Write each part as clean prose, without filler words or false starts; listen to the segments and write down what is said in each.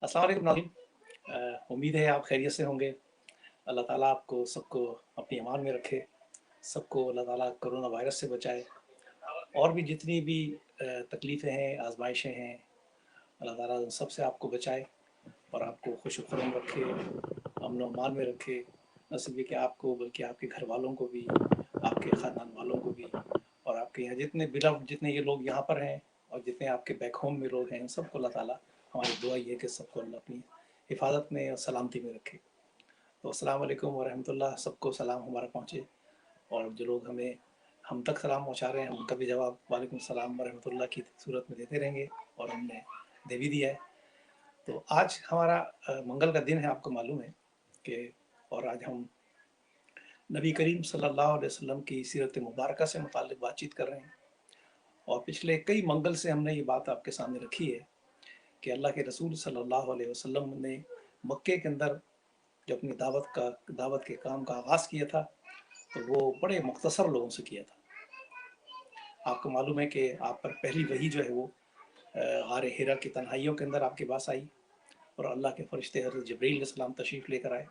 अस्सलाम वालेकुम नाज़रीन। उम्मीद है आप खैरियत से होंगे। अल्लाह ताला आपको सबको अपनी अमान में रखे, सबको अल्लाह ताला कोरोना वायरस से बचाए और भी जितनी भी तकलीफ़ें हैं, आज़माइशें हैं, अल्लाह ताला उन सब से आपको बचाए और आपको खुश खुर्रम रखे, अमन व अमान में रखे। न सिर्फ कि आपको बल्कि आपके घर वालों को भी, आपके ख़ानदान वालों को भी और आपके यहाँ जितने ये लोग यहाँ पर हैं और जितने आपके बैक होम में लोग हैं, उन सबको अल्लाह ताला, हमारी दुआ ये है कि सबको अल्लाह अपनी हिफाजत में और सलामती में रखे। तो अस्सलाम वालेकुम व रहमतुल्लाह, सबको सलाम हमारा पहुँचे और जो लोग हम तक सलाम पहुँचा रहे हैं, हम उनका भी जवाब वालेकुम सलाम व रहमतुल्लाह की सूरत में देते रहेंगे और हमने दे भी दिया है। तो आज हमारा मंगल का दिन है, आपको मालूम है कि और आज हम नबी करीम सल्लल्लाहु अलैहि वसल्लम की सीरत मुबारका से मुताल्लिक़ बातचीत कर रहे हैं और पिछले कई मंगल से हमने ये बात आपके सामने रखी है कि अल्लाह के रसूल सल्लल्लाहु अलैहि वसल्लम ने मक्के के अंदर जो अपनी दावत के काम का आगाज़ किया था, तो वो बड़े मुख्तसर लोगों से किया था। आपको मालूम है कि आप पर पहली वही जो है वो गार हिरा की तन्हाइयों के अंदर आपके पास आई और अल्लाह के फरिश्ते हज़रत जिब्रील अलैहिस्सलाम तशरीफ़ लेकर आए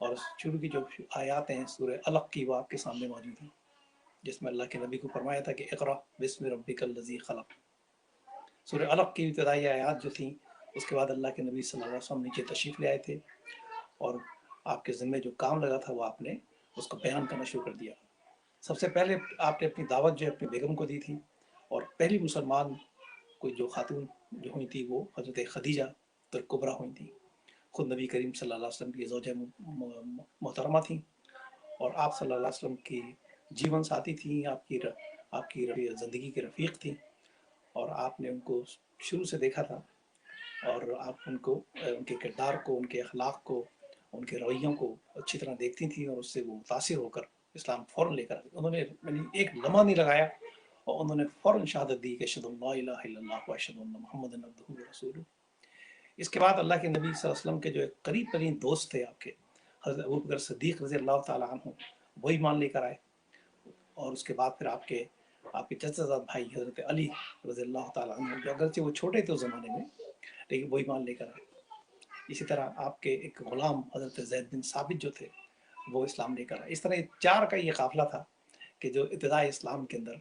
और शुरू की जो आयात हैं सूरह अलक़ की, वो आपके सामने मौजूद हैं, जिसमें अल्लाह के नबी को फरमाया था कि इक़रा बिस्मि रब्बिकल लज़ी ख़लक़। सूरह अलक़ की इब्तिदाई आयात जो थी, उसके बाद अल्लाह के नबी सल्लल्लाहु अलैहि वसल्लम नीचे तशरीफ़ ले आए थे और आपके ज़िम्मे जो काम लगा था वो आपने उसको बयान करना शुरू कर दिया। सबसे पहले आपने अपनी दावत जो है अपनी बेगम को दी थी और पहली मुसलमान कोई जो खातून जो हुई थी वो हज़रत खदीजा तुल कुबरा हुई थी। खुद नबी करीम सल्लल्लाहु अलैहि वसल्लम की ज़ौजा मोहतरमा थी और आप सल्लल्लाहु अलैहि वसल्लम की जीवन साथी थी, आपकी ज़िंदगी की रफ़ीक थी और आपने उनको शुरू से देखा था और आप उनको उनके किरदार को, उनके अखलाक को, उनके रवैयों को अच्छी तरह देखती थी और उससे वो मुतासिर होकर इस्लाम फ़ौरन लेकर आ गई। उन्होंने एक लम्हा नहीं लगाया और उन्होंने फ़ौरन शहादत दी कि अशहदु अल्ला इलाहा इल्लल्लाह व अशहदु अन्न मुहम्मदन अब्दुहु व रसूलुहु। इसके बाद अल्लाह के नबी सल्लल्लाहु अलैहि वसल्लम के जो एक करीब तरीन दोस्त थे आपके, हज़रत अबू बकर सिद्दीक़ रज़ी अल्लाह तआला अन्हु, वो ईमान लेकर आए और उसके बाद फिर आपके आपके चचेज़ाद भाई हज़रत अली रज़ी अल्लाह तआला अन्हु, जो अगरचे वो छोटे थे उस ज़माने में, लेकिन वो ईमान लेकर आए। इसी तरह आपके एक ग़ुलाम हज़रत ज़ैद बिन साबित जो थे, वो इस्लाम लेकर आए। इस तरह चार का ये काफ़िला था कि जो इब्तिदाए इस्लाम के अंदर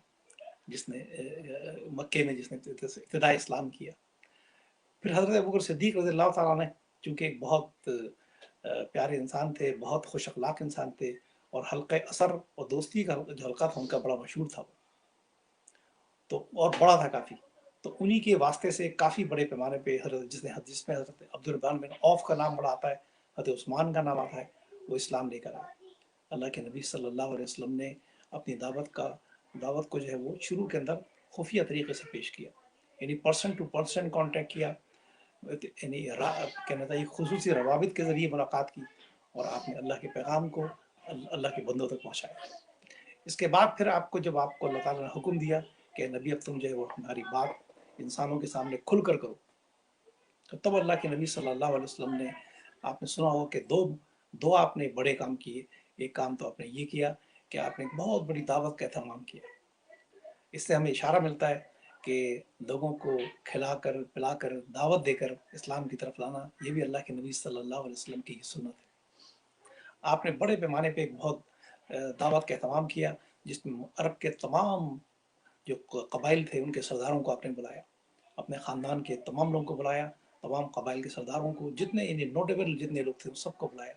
जिसने मक्के में जिसने इब्तिदाए इस्लाम किया। फिर हज़रत अबू बकर सिद्दीक़ रज़ी अल्लाह तआला अन्हु चूँकि एक बहुत प्यारे इंसान थे, बहुत खुश अखलाक इंसान थे और हल्क़े असर और दोस्ती का जो हल्का था उनका बड़ा मशहूर था वो, तो और बड़ा था काफ़ी। तो उन्हीं के वास्ते से काफ़ी बड़े पैमाने पे जिसमें हज़रत अब्दुर्रहमान बिन औफ़ का नाम बड़ा आता है, हज़रत उस्मान का नाम आता है, वो इस्लाम लेकर आए। अल्लाह के नबी सल्लल्लाहु अलैहि वसल्लम ने अपनी दावत को जो है वो शुरू के अंदर खुफिया तरीके से पेश किया, यानी पर्सन टू पर्सन कॉन्टैक्ट किया, यानी कहना चाहिए खुसूसी रवाबित के ज़रिए मुलाकात की और आपने अल्लाह के पैगाम को अल्लाह के बंदों तक पहुँचाया। इसके बाद फिर जब आपको अल्लाह ताला ने हुक्म दिया कि नबी अब तुम जो है वो हमारी बात इंसानों के सामने खुल कर करो, तो तब अल्लाह के नबी सल्लल्लाहु अलैहि वसल्लम ने, आपने सुना हो कि दो आपने बड़े काम किए। एक काम तो आपने ये किया कि आपने एक बहुत बड़ी दावत का एहतमाम किया। इससे हमें इशारा मिलता है कि लोगों को खिलाकर पिलाकर दावत देकर इस्लाम की तरफ लाना, ये भी अल्लाह के नबी सल्लल्लाहु अलैहि वसल्लम की सुन्नत है। आपने बड़े पैमाने पे एक बहुत दावत का एहतमाम किया, जिसमें अरब के तमाम जो कबाइल थे उनके सरदारों को आपने बुलाया, अपने ख़ानदान के तमाम लोगों को बुलाया, तमाम कबाइल के सरदारों को, जितने यानी नोटेबल जितने लोग थे उन सबको बुलाया।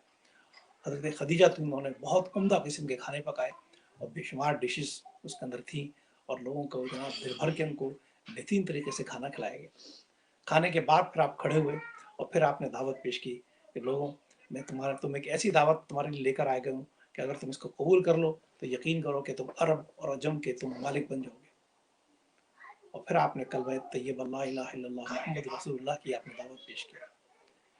हज़रत खदीजा थी, उन्होंने बहुत उम्दा किस्म के खाने पकाए और बेशुमार डिशेस उसके अंदर थी और लोगों को जनाब दिल भर के उनको बेहतरीन तरीके से खाना खिलाया गया। खाने के बाद फिर आप खड़े हुए और फिर आपने दावत पेश की कि लोगों, तुम एक ऐसी दावत तुम्हारे लिए लेकर आए गए हूँ कि अगर तुम इसको कबूल कर लो तो यकीन करो कि तुम अरब और अजम के तुम मालिक बन जाओगे। और फिर आपने कलमा तैयबा ला इलाहा इल्लल्लाह मुहम्मद रसूलुल्लाह की आपने दावत पेश की।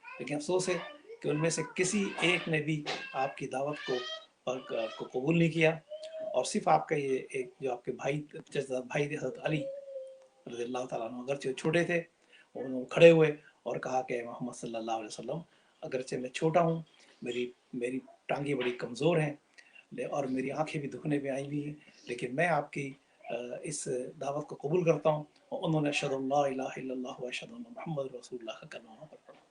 लेकिन अफसोस है कि उनमें से किसी एक ने भी आपकी दावत को कबूल नहीं किया और सिर्फ आपका ये एक जो आपके भाई भाई थे हज़रत अली रज़ी अल्लाह तआला अन्हु, अगरचे छोटे थे, उन्होंने खड़े हुए और कहा कि मोहम्मद सल्लल्लाहु अलैहि वसल्लम, अगरचे मैं छोटा हूँ, मेरी मेरी टांगें बड़ी कमज़ोर हैं और मेरी आंखें भी दुखने पे आई हुई हैं, लेकिन मैं आपकी इस दावत को कबूल करता हूँ। और उन्होंने अशहदु अल्ला इलाहा इल्लल्लाह व अशहदु अन्ना मुहम्मद रसूलुल्लाह का कलमा पढ़ा।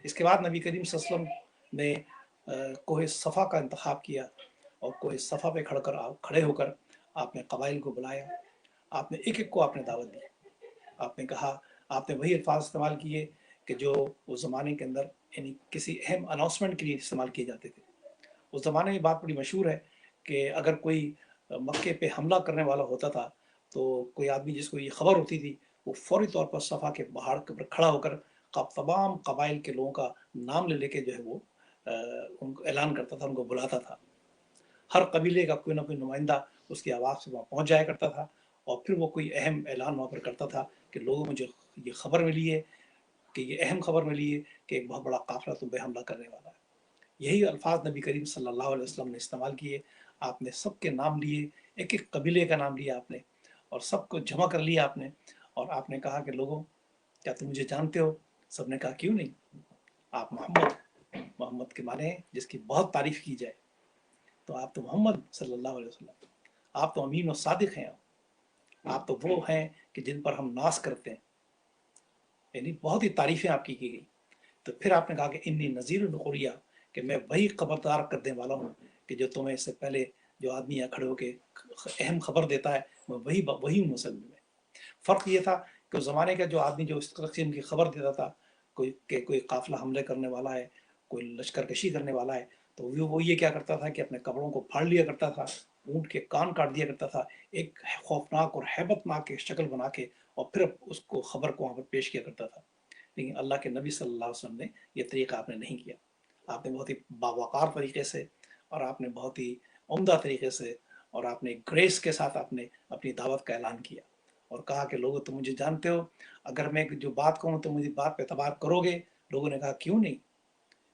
इसके बाद नबी करीम सल्लल्लाहु अलैहि वसल्लम ने कोहे सफ़ा का इंतखाब किया और कोहे सफ़ा पे खड़े होकर आपने कबाइल को बुलाया, आपने एक एक को आपने दावत दी। आपने कहा, आपने वही अल्फाज इस्तेमाल किए कि जो उस ज़माने के अंदर यानी किसी अहम अनाउंसमेंट के लिए इस्तेमाल किए जाते थे। उस ज़माने में बात बड़ी मशहूर है कि अगर कोई मक्के पे हमला करने वाला होता था तो कोई आदमी जिसको ये खबर होती थी वो फौरी तौर पर सफ़ा के पहाड़ के ऊपर खड़ा होकर तमाम कबाइल के लोगों का नाम ले लेके जो है वो उनको ऐलान करता था, उनको बुलाता था। हर कबीले का कोई ना कोई नुमाइंदा उसकी आवाज़ से वहाँ पहुँच जाया करता था और फिर वो कोई अहम ऐलान वहाँ पर करता था कि लोगों मुझे ये खबर मिली है कि ये अहम खबर मिली है कि एक बहुत बड़ा काफिला तुम पे हमला करने वाला है। यही अल्फाज नबी करीम सल्लल्लाहु अलैहि वसल्लम ने इस्तेमाल किए। आपने सबके नाम लिए, एक एक कबीले का नाम लिया आपने और सबको जमा कर लिया आपने और आपने कहा कि लोगों, क्या तुम मुझे जानते हो? सबने कहा क्यों नहीं, आप मोहम्मद, मोहम्मद के माने हैं जिसकी बहुत तारीफ की जाए। तो आप तो मोहम्मद सल्लल्लाहु अलैहि वसल्लम, आप तो अमीन और सादिक हैं, आप तो वो हैं कि जिन पर हम नाज करते हैं, यानी बहुत ही तारीफें आपकी की गई। तो फिर आपने कहा कि इन्नी नज़ीर नखुरिया, कि मैं वही खबरदार करने वाला हूँ कि जो तुम्हें इससे पहले जो आदमी यहाँ खड़े होकर अहम खबर देता है मैं वही हूँ असल में। फ़र्क ये था कि उस ज़माने का जो आदमी जो इस किस्म की खबर देता था कोई काफिला हमले करने वाला है, कोई लश्कर कशी करने वाला है, तो वो ये क्या करता था कि अपने कपड़ों को फाड़ लिया करता था, ऊँट के कान काट दिया करता था, एक खौफनाक और हैबतनाक एक शक्ल बना के और फिर उसको खबर को वहाँ पर पेश किया करता था। लेकिन अल्लाह के नबी सल्लल्लाहु अलैहि वसल्लम ने ये तरीका आपने नहीं किया। आपने बहुत ही बावक़ार तरीके से और आपने बहुत ही उम्दा तरीके से और आपने ग्रेस के साथ आपने अपनी दावत का ऐलान किया और कहा कि लोगों तुम मुझे जानते हो, अगर मैं जो बात कहूँ तो मुझे बात पे एतबार करोगे? लोगों ने कहा क्यों नहीं,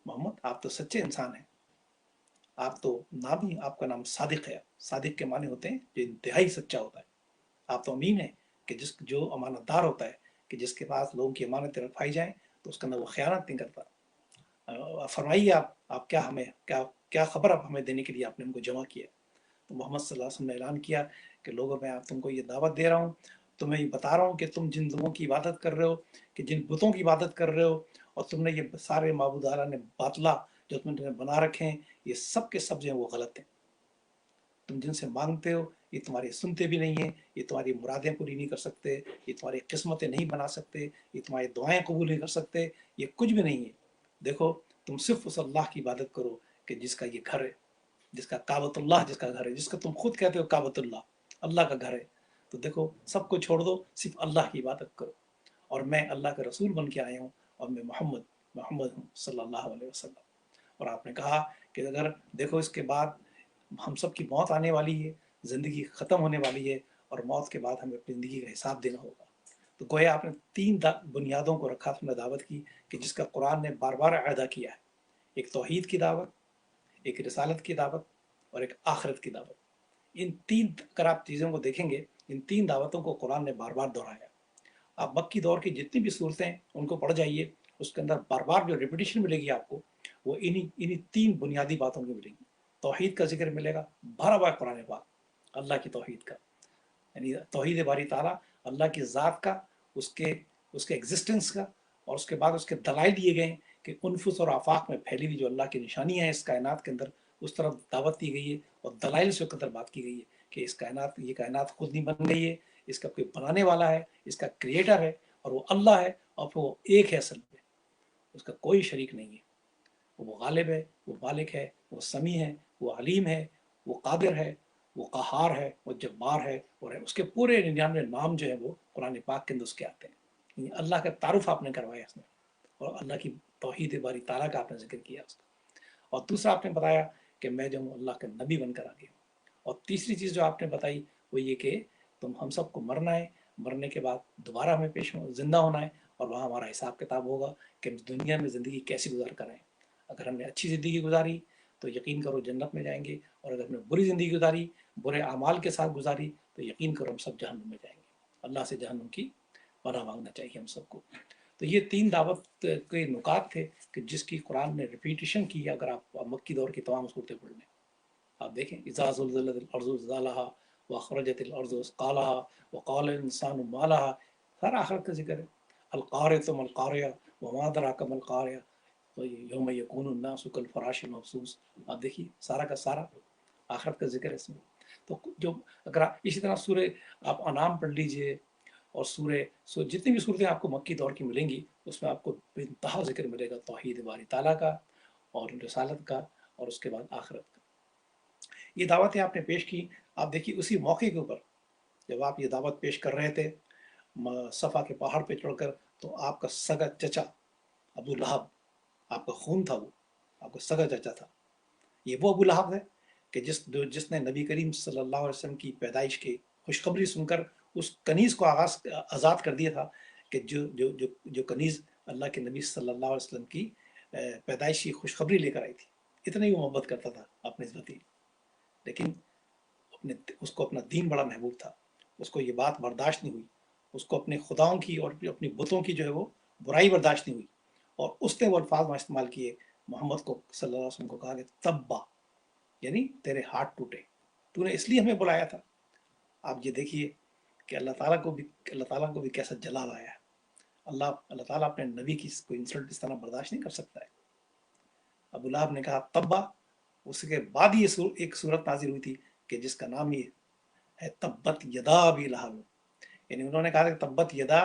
मोहम्मद आप तो सच्चे इंसान हैं, आप तो नाम ही आपका नाम सादिक है। सादिक के माने होते हैं जो इंतहाई सच्चा होता है। आप तो अमीन है कि जो अमानतदार होता है, कि जिसके पास लोगों की अमानतें रखाई जाएं तो उसके अंदर वो खयानत नहीं करता। फरमाइए आप क्या हमें क्या क्या खबर आप हमें देने के लिए आपने हमको जमा किया? तो मोहम्मद सल्लल्लाहु अलैहि वसल्लम ने ऐलान किया कि लोगों, मैं आप तुमको ये दावत दे रहा हूँ, तुम्हें ये बता रहा हूँ कि तुम जिन लोगों की इबादत कर रहे हो, कि जिन बुतों की इबादत कर रहे हो और तुमने ये सारे माबूदारा ने बातला जो तुमने बना रखे हैं, ये सब के सब जो हैं वो गलत हैं। तुम जिनसे मांगते हो ये तुम्हारी सुनते भी नहीं है, ये तुम्हारी मुरादें पूरी नहीं कर सकते, ये तुम्हारी किस्मतें नहीं बना सकते, ये तुम्हारी दुआएं कबूल नहीं कर सकते, ये कुछ भी नहीं है। देखो, तुम सिर्फ उस अल्लाह की इबादत करो कि जिसका ये घर है, जिसका काबतुल्लाह जिसका घर है, जिसका तुम खुद कहते हो काबतुल्लाह, अल्लाह का घर है। तो देखो, सबको छोड़ दो, सिर्फ अल्लाह की इबादत करो और मैं अल्लाह का रसूल बन के आया हूँ और मैं मोहम्मद मोहम्मद हूँ सल्लल्लाहु अलैहि वसल्लम। और आपने कहा कि अगर देखो इसके बाद हम सब की मौत आने वाली है, ज़िंदगी ख़त्म होने वाली है और मौत के बाद हमें अपनी ज़िंदगी का हिसाब देना होगा। तो गोया आपने तीन बुनियादों को रखा, तुमने दावत की कि जिसका कुरान ने बार बार अदा किया है। एक तौहीद की दावत, एक रिसालत की दावत और एक आखिरत की दावत। इन तीन अगर आप चीज़ों को देखेंगे, इन तीन दावतों को कुरान ने बार बार दोहराया। आप मक्की दौर की जितनी भी सूरतें हैं उनको पढ़ जाइए, उसके अंदर बार बार जो रिपीटिशन मिलेगी आपको वो इन्हीं इन्हीं तीन बुनियादी बातों की मिलेगी। तौहीद का जिक्र मिलेगा भरा हुआ कुरान पाक, अल्लाह की तौहीद का, यानी तौहीद बारी ताला, अल्लाह की ज़ात का, उसके उसके एग्जिस्टेंस का, और उसके बाद उसके दलाइल दिए गए हैं कि उनफुस और आफाक में फैली हुई जो अल्लाह की निशानियाँ हैं इस कायनात के अंदर, उस तरफ दावत दी गई है और दलाइल से कदर बात की गई है कि इस कायनात, ये कायनात खुद नहीं बन गई है, इसका कोई बनाने वाला है, इसका क्रिएटर है और वो अल्लाह है और वो एक है असल में, उसका कोई शरीक नहीं है। वो गालिब है, वो मालिक है, वो समी है, वो अलीम है, वो कादिर है, वो कहार है, वो जब्बार है और है। उसके पूरे 99 नाम जो है वो कुरान पाक के अंदर उसके आते हैं। अल्लाह का तारुफ आपने करवाया इसमें और अल्लाह की तौहीद बारी ताला का आपने जिक्र किया उसका। और दूसरा आपने बताया कि मैं जो हूँ अल्लाह का नबी बनकर आ गया हूँ। और तीसरी चीज़ जो आपने बताई वो ये कि तुम हम सबको मरना है, मरने के बाद दोबारा हमें पेश जिंदा होना है और वहाँ हमारा हिसाब किताब होगा कि दुनिया में ज़िंदगी कैसी गुजार कर रहे हैं। अगर हमने अच्छी ज़िंदगी गुजारी तो यकीन करो जन्नत में जाएंगे और अगर हमने बुरी ज़िंदगी गुजारी, बुरे अमाल के साथ गुजारी, तो यकीन करो हम सब जहन्नुम में जाएंगे। अल्लाह से जहन्नुम की पनाह मांगना चाहिए हम सबको। तो ये तीन दावत के नुकात थे कि जिसकी कुरान ने रिपीटिशन की है। अगर आप मक्की दौर की तमाम सूरतें पढ़ लें, आप देखें, इज़ा ज़ुल्ज़िलतिल अर्ज़ु ज़िलज़ालहा व अख़रजतिल अर्ज़ु अस्क़ालहा व क़ाल अल इंसानु मा लहा, सारा आखिरत का जिक्र है। अल क़ारिअतु मल क़ारिअह व मा अदराका मल क़ारिअह। तो ये यौम यकून उन्नासु कल फराश मबसूस, आप देखिए सारा का सारा आखिरत का जिक्र है इसमें। तो जो अगर इसी तरह सूर्य आप अनाम पढ़ लीजिए, और जितनी भी सूरतें आपको मक्की दौर की मिलेंगी उसमें आपको बेइंतहा जिक्र मिलेगा तौहीद बारी ताला का और रसालत का, और उसके बाद आखिरत का। ये दावतें आपने पेश की। आप देखिए उसी मौके के ऊपर जब आप ये दावत पेश कर रहे थे सफ़ा के पहाड़ पे चढ़कर, तो आपका सगा चचा अबू लहब, आपका खून था वो, आपका सगा चचा था। ये वो अबू लहब है कि जिसने नबी करीम सल्लल्लाहु अलैहि वसल्लम की पैदाइश की खुशखबरी सुनकर उस कनीज़ को आज़ाद कर दिया था, कि जो कनीज़ अल्लाह के नबी सल्लल्लाहु अलैहि वसल्लम की पैदाइश की खुशखबरी लेकर आई थी। इतना ही वो मोहब्बत करता था अपने ज़ाती, लेकिन उसको अपना दीन बड़ा महबूब था। उसको ये बात बर्दाश्त नहीं हुई, उसको अपने खुदाओं की और अपनी बुतों की जो है वो बुराई बर्दाश्त नहीं हुई, और उसने वो अल्फाज वहाँ इस्तेमाल किए मोहम्मद को सल्लल्लाहु अलैहि वसल्लम को, कहा कि तब्बा, यानी तेरे हाथ टूटे, तूने इसलिए हमें बुलाया था। आप ये देखिए कि अल्लाह ताला को भी कैसा जलाल आया है। अल्लाह ताला अपने नबी की कोई इंसल्ट इस तरह बर्दाश्त नहीं कर सकता है। अबू लहब ने कहा तब्बा, उसके बाद ये एक सूरत नाजिल हुई थी कि जिसका नाम ये है तब्बत यदा अबी लहब, यानी उन्होंने कहा कि तब्बत यदा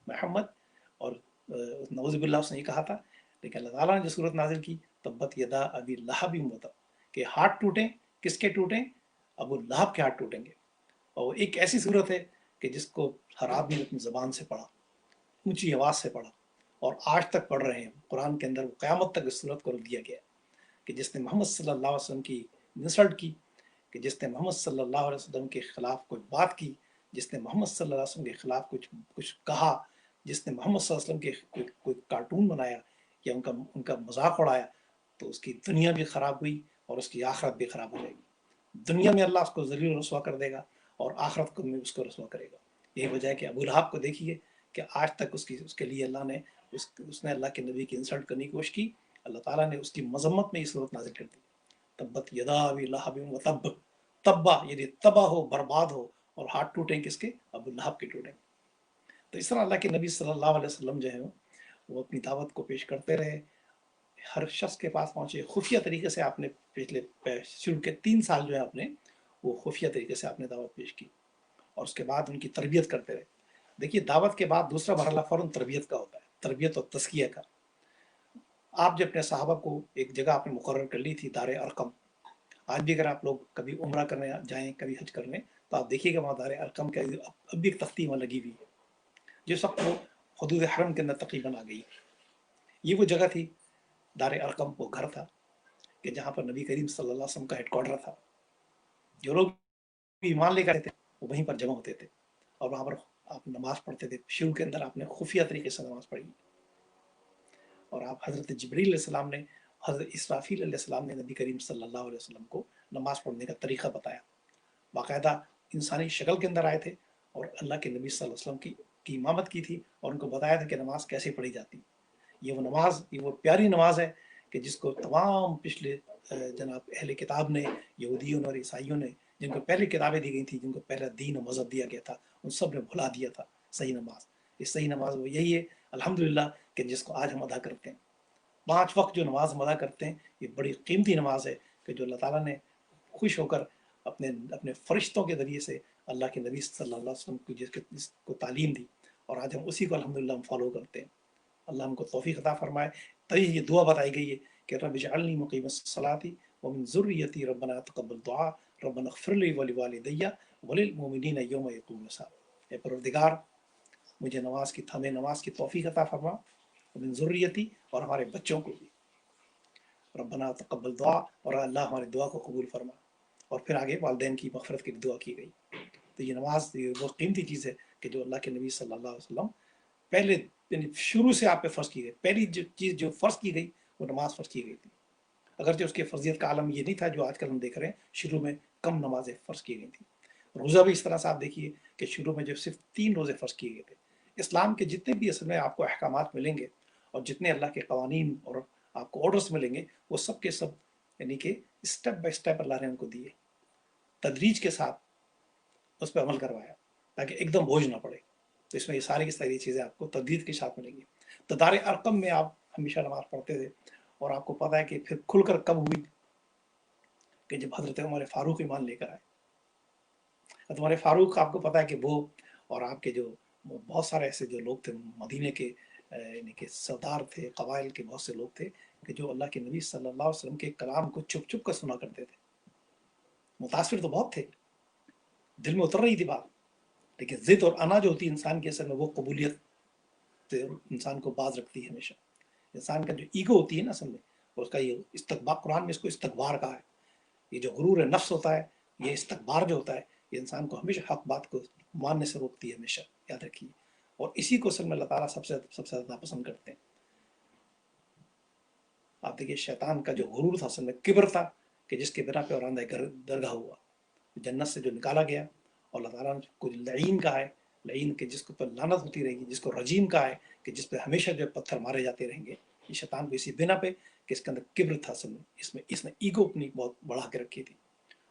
मोहम्मद, और नऊज़ुबिल्लाह उसने ये कहा था, लेकिन अल्लाह ताला ने जो सूरत नाजिल की तब्बत यदा अबी लहब मतलब कि हाथ टूटें, किसके टूटें? अबू लहब के हाथ टूटेंगे। और एक ऐसी सूरत है कि जिसको हर आदमी ने अपनी ज़बान से पढ़ा, ऊंची आवाज़ से पढ़ा, और आज तक पढ़ रहे हैं कुरान के अंदर, क़यामत तक इस सूरत को रख दिया गया है कि जिसने मोहम्मद सल्लल्लाहु अलैहि वसल्लम की इंसल्ट की, कि जिसने मोहम्मद सल्लल्लाहु अलैहि वसल्लम के खिलाफ कोई बात की, जिसने मोहम्मद सल्लल्लाहु अलैहि वसल्लम के खिलाफ कुछ कुछ कहा, जिसने मोहम्मद सल्लल्लाहु अलैहि वसल्लम के कोई कार्टून बनाया या उनका उनका मजाक उड़ाया, तो उसकी दुनिया भी खराब हुई और उसकी आखिरत भी खराब हो जाएगी। दुनिया में अल्लाह उसको जलील रसवा कर देगा और आखिरत में उसको रसवा करेगा। यही वजह है कि अबू लहब को देखिए कि आज तक उसके लिए अल्लाह ने उसने अल्लाह के नबी की इंसल्ट करने की कोशिश की, अल्लाह ताला ने उसकी मजम्मत में ये सूरत नाजिल कर दी, तब्बत यदा अबी लहब व तब, तब्बा यदि तबाह हो, बर्बाद हो, और हाथ टूटें किसके? अबू लहब के टूटें। तो इस तरह अल्लाह के नबी सल्लल्लाहु अलैहि वसल्लम जो है वो अपनी दावत को पेश करते रहे, हर शख्स के पास पहुंचे खुफिया तरीके से। आपने पिछले शुरू के 3 साल जो है आपने वो खुफिया तरीके से आपने दावत पेश की, और उसके बाद उनकी तरबियत करते रहे। देखिए दावत के बाद दूसरा मरहला फ़ौरन तरबियत का होता है, तरबियत और तस्किया का। आप जब अपने सहाबा को एक जगह आपने मुकर्रर कर ली थी, दार अरकम, आज भी अगर आप लोग कभी उम्रा करने जाएं, कभी हज करने, तो आप देखिएगा वहाँ दार अरकम के अब भी एक तख्ती वहाँ लगी हुई है, जिस वक्त वो हदूद हरम के अंदर तकरीबन आ गई। ये वो जगह थी, दार अरकम वो घर था कि जहाँ पर नबी करीम सल्लल्लाहु अलैहि वसल्लम का हेडक्वार्टर था। जो लोग ईमान लेकर आते थे वो वहीं पर जमा होते थे, और वहाँ पर आप नमाज पढ़ते थे। शुरू के अंदर आपने खुफिया तरीके से नमाज पढ़ी, और आप हज़रत जिब्रील अलैहिस्सलाम ने, हज़रत इसराफील अलैहिस्सलाम ने नबी करीम सल्लल्लाहु अलैहि वसल्लम को नमाज पढ़ने का तरीका बताया। बाकायदा इंसानी शक्ल के अंदर आए थे और अल्लाह के नबी सल्लल्लाहु अलैहि वसल्लम की इमामत की थी, और उनको बताया था कि नमाज कैसे पढ़ी जाती। ये वो नमाज, ये वो प्यारी नमाज है कि जिसको तमाम पिछले जनाब अहले किताब ने, यहूदियों और ईसाइयों ने, जिनको पहले किताबें दी गई थी, जिनको पहला दीन और मज़हब दिया गया था, उन सब ने भुला दिया था सही नमाज। ये सही नमाज वो यही है अल्हम्दुलिल्लाह कि जिसको आज हम अदा करते हैं। 5 वक्त जो नमाज हम अदा करते हैं, ये बड़ी कीमती नमाज है कि जो अल्लाह ताला ने खुश होकर अपने अपने फरिश्तों के ज़रिए से अल्लाह के नबी सल्लल्लाहु अलैहि वसल्लम को जिसको तालीम दी, और आज हम उसी को अल्हम्दुलिल्लाह हम फॉलो करते हैं। अल्लाह हमको तौफीक अता फरमाए। तभी ये दुआ बताई गई है कि रब इजअलनी मुक़ीमस्सलाती व मिन ज़ुर्रियती रब्बना तक़ब्बल दुआ रब्बना इग़फ़िर ली व लिवालिदैया व लिलमुमिनीना यौम यक़ूमुल हिसाब। ए परवरदिगार, मुझे हमें नमाज की तौफीक अता फरमा, व मिन ज़ुर्रियती, और हमारे बच्चों को भी, रब्बना तक़ब्बल दुआ, और अल्लाह हमारी दुआ को कबूल फरमा। और फिर आगे वालिदैन की मग़फ़िरत की दुआ की गई। तो ये नमाज ये बहुत कीमती चीज़ है कि जो अल्लाह के नबी सल्लल्लाहु अलैहि वसल्लम पहले यानी शुरू से आप पे फ़र्ज़ की गई, पहली जो चीज़ जो फ़र्ज़ की गई वो नमाज फ़र्ज़ की गई थी। अगरचे उसकी फ़र्ज़ियत का आलम ये नहीं था जो आजकल हम देख रहे हैं, शुरू में कम नमाज़ें फ़र्ज़ की गई थी। रोज़ा भी इस तरह से आप देखिए कि शुरू में जो सिर्फ 3 रोज़े फ़र्ज़ किए गए थे। इस्लाम के जितने भी असल में आपको अहकामात मिलेंगे और जितने अल्लाह के कवानीन और आपको ऑर्डर्स मिलेंगे, वो सब के सब यानी कि स्टेप बाय स्टेप अल्लाह ने उनको दिए, तदरीज के साथ उस पर अमल करवाया ताकि एकदम बोझ ना पड़े। तो इसमें ये सारी की सारी चीज़ें आपको तदरीज के साथ मिलेंगी। तो दार अरकम में आप हमेशा नमाज पढ़ते थे। और आपको पता है कि फिर खुलकर कब हुई कि जब हजरत उमर फारूक ईमान लेकर आए। हजरत उमर फारूक, आपको पता है कि वो और आपके जो बहुत सारे ऐसे जो लोग थे मदीने के, यानी कि सरदार थे, कबाइल के बहुत से लोग थे कि जो अल्लाह के नबी सल्लल्लाहु अलैहि वसल्लम के कलाम को चुप चुप कर सुना करते थे। मुतासिर तो बहुत थे, दिल में उतर रही थी बात, लेकिन जिद और अना जो होती है इंसान के असल में, वो कबूलियत से इंसान को बाज रखती है हमेशा। इंसान का जो ईगो होती है ना असल में, उसका ये इस्तकबार, कुरान में इसको इस्तकबार कहा है। ये जो गुरूर नफ्स होता है, ये इस्तकबार जो होता है, ये इंसान को हमेशा हक बात को मानने से रोकती है, हमेशा याद रखिए। और इसी को असल में अल्लाह ताला सबसे ज़्यादा पसंद करते हैं। आप देखिए, शैतान का जो गुरूर था असल में किब्र था, कि जिसके बिना पे औरांदा दरगाह हुआ, जन्नत से जो निकाला गया। और अल्लाह ताला ने को लईन कहा है, लईन के जिसके ऊपर लानत होती रहेगी, जिसको रजीम कहा है कि जिस पे हमेशा जो पत्थर मारे जाते रहेंगे। ये शैतान को इसी बिना पे कि इसके अंदर किब्र था असल में, इसमें इसने ईगो अपनी बहुत बढ़ा के रखी थी,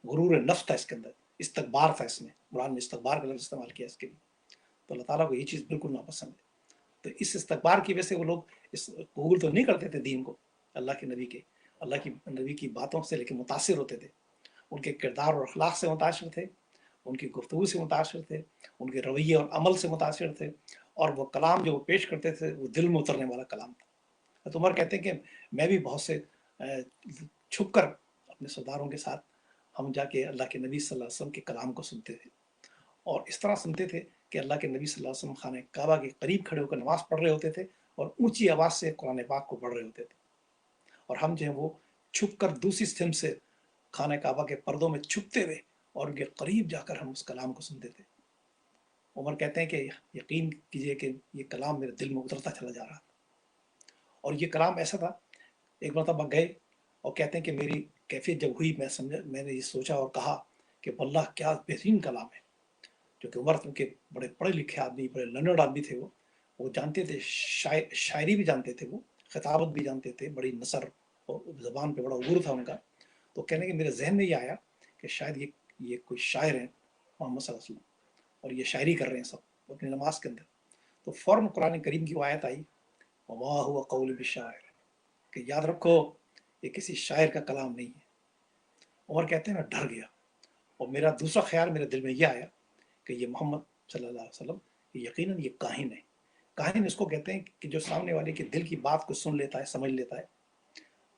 गुरूर नफ्स था इसके अंदर, इस्तकबार था इसमें। कुरान में इस्तकबार का लफ्ज़ इस्तेमाल किया इसके लिए। तो अल्लाह ताला को ये चीज़ बिल्कुल नापसंद है। तो इस इस्तकबार की वजह से वो लोग इस कबूल तो नहीं करते थे दीन को, अल्लाह के नबी के, अल्लाह की नबी की बातों से लेकिन मुतासिर होते थे, उनके किरदार और अखलाक से मुतासिर थे, उनकी गुफ्तगू से मुतासिर थे, उनके रवैये और अमल से मुतासिर थे। और वो कलाम जो वो पेश करते थे वो दिल में उतरने वाला कलाम था। तो उमर कहते हैं कि मैं भी बहुत से छुप कर अपने सरदारों के साथ हम जाके अल्लाह के नबी सल्लल्लाहु अलैहि वसल्लम के कलाम को सुनते थे। और इस तरह सुनते थे कि अल्लाह के नबी सल्लल्लाहु अलैहि वसल्लम खाने काबा के करीब खड़े होकर नमाज पढ़ रहे होते थे और ऊंची आवाज़ से कुरान पाक को पढ़ रहे होते थे। और हम जो है वो छुप कर दूसरी सिम से खाने काबा के पर्दों में छुपते हुए और उनके करीब जाकर हम उस कलाम को सुनते थे। उमर कहते हैं कि यकीन कीजिए कि ये कलाम मेरे दिल में उतरता चला जा रहा था। और ये कलाम ऐसा था, एक मरतबा गए और कहते हैं कि मेरी कैफियत जब हुई, मैं समझा, मैंने ये सोचा और कहा कि वल्लाह क्या बेहतरीन कलाम है। क्योंकि उमर के बड़े पढ़े लिखे आदमी, बड़े लर्नर्ड आदमी थे वो जानते थे, शायरी भी जानते थे, वो खिताबत भी जानते थे, बड़ी नसर और ज़बान पे बड़ा उबूर था उनका। तो कहने के मेरे जहन में ये आया कि शायद ये कोई शायर हैं मोहम्मद सल्लल्लाहु अलैहि वसल्लम, और ये शायरी कर रहे हैं सब अपनी नमाज के अंदर। तो फ़ौरन कुरान करीम की वो आयत आई, वमा हुवा क़ौलु बिशायर, कि याद रखो ये किसी शायर का कलाम नहीं है। उमर कहते हैं मैं डर गया और मेरा दूसरा ख्याल मेरे दिल में ये आया कि ये मोहम्मद सल्लल्लाहु अलैहि वसल्लम यकीनन ये काहिन है। काहिन इसको कहते हैं कि जो सामने वाले के दिल की बात को सुन लेता है, समझ लेता है।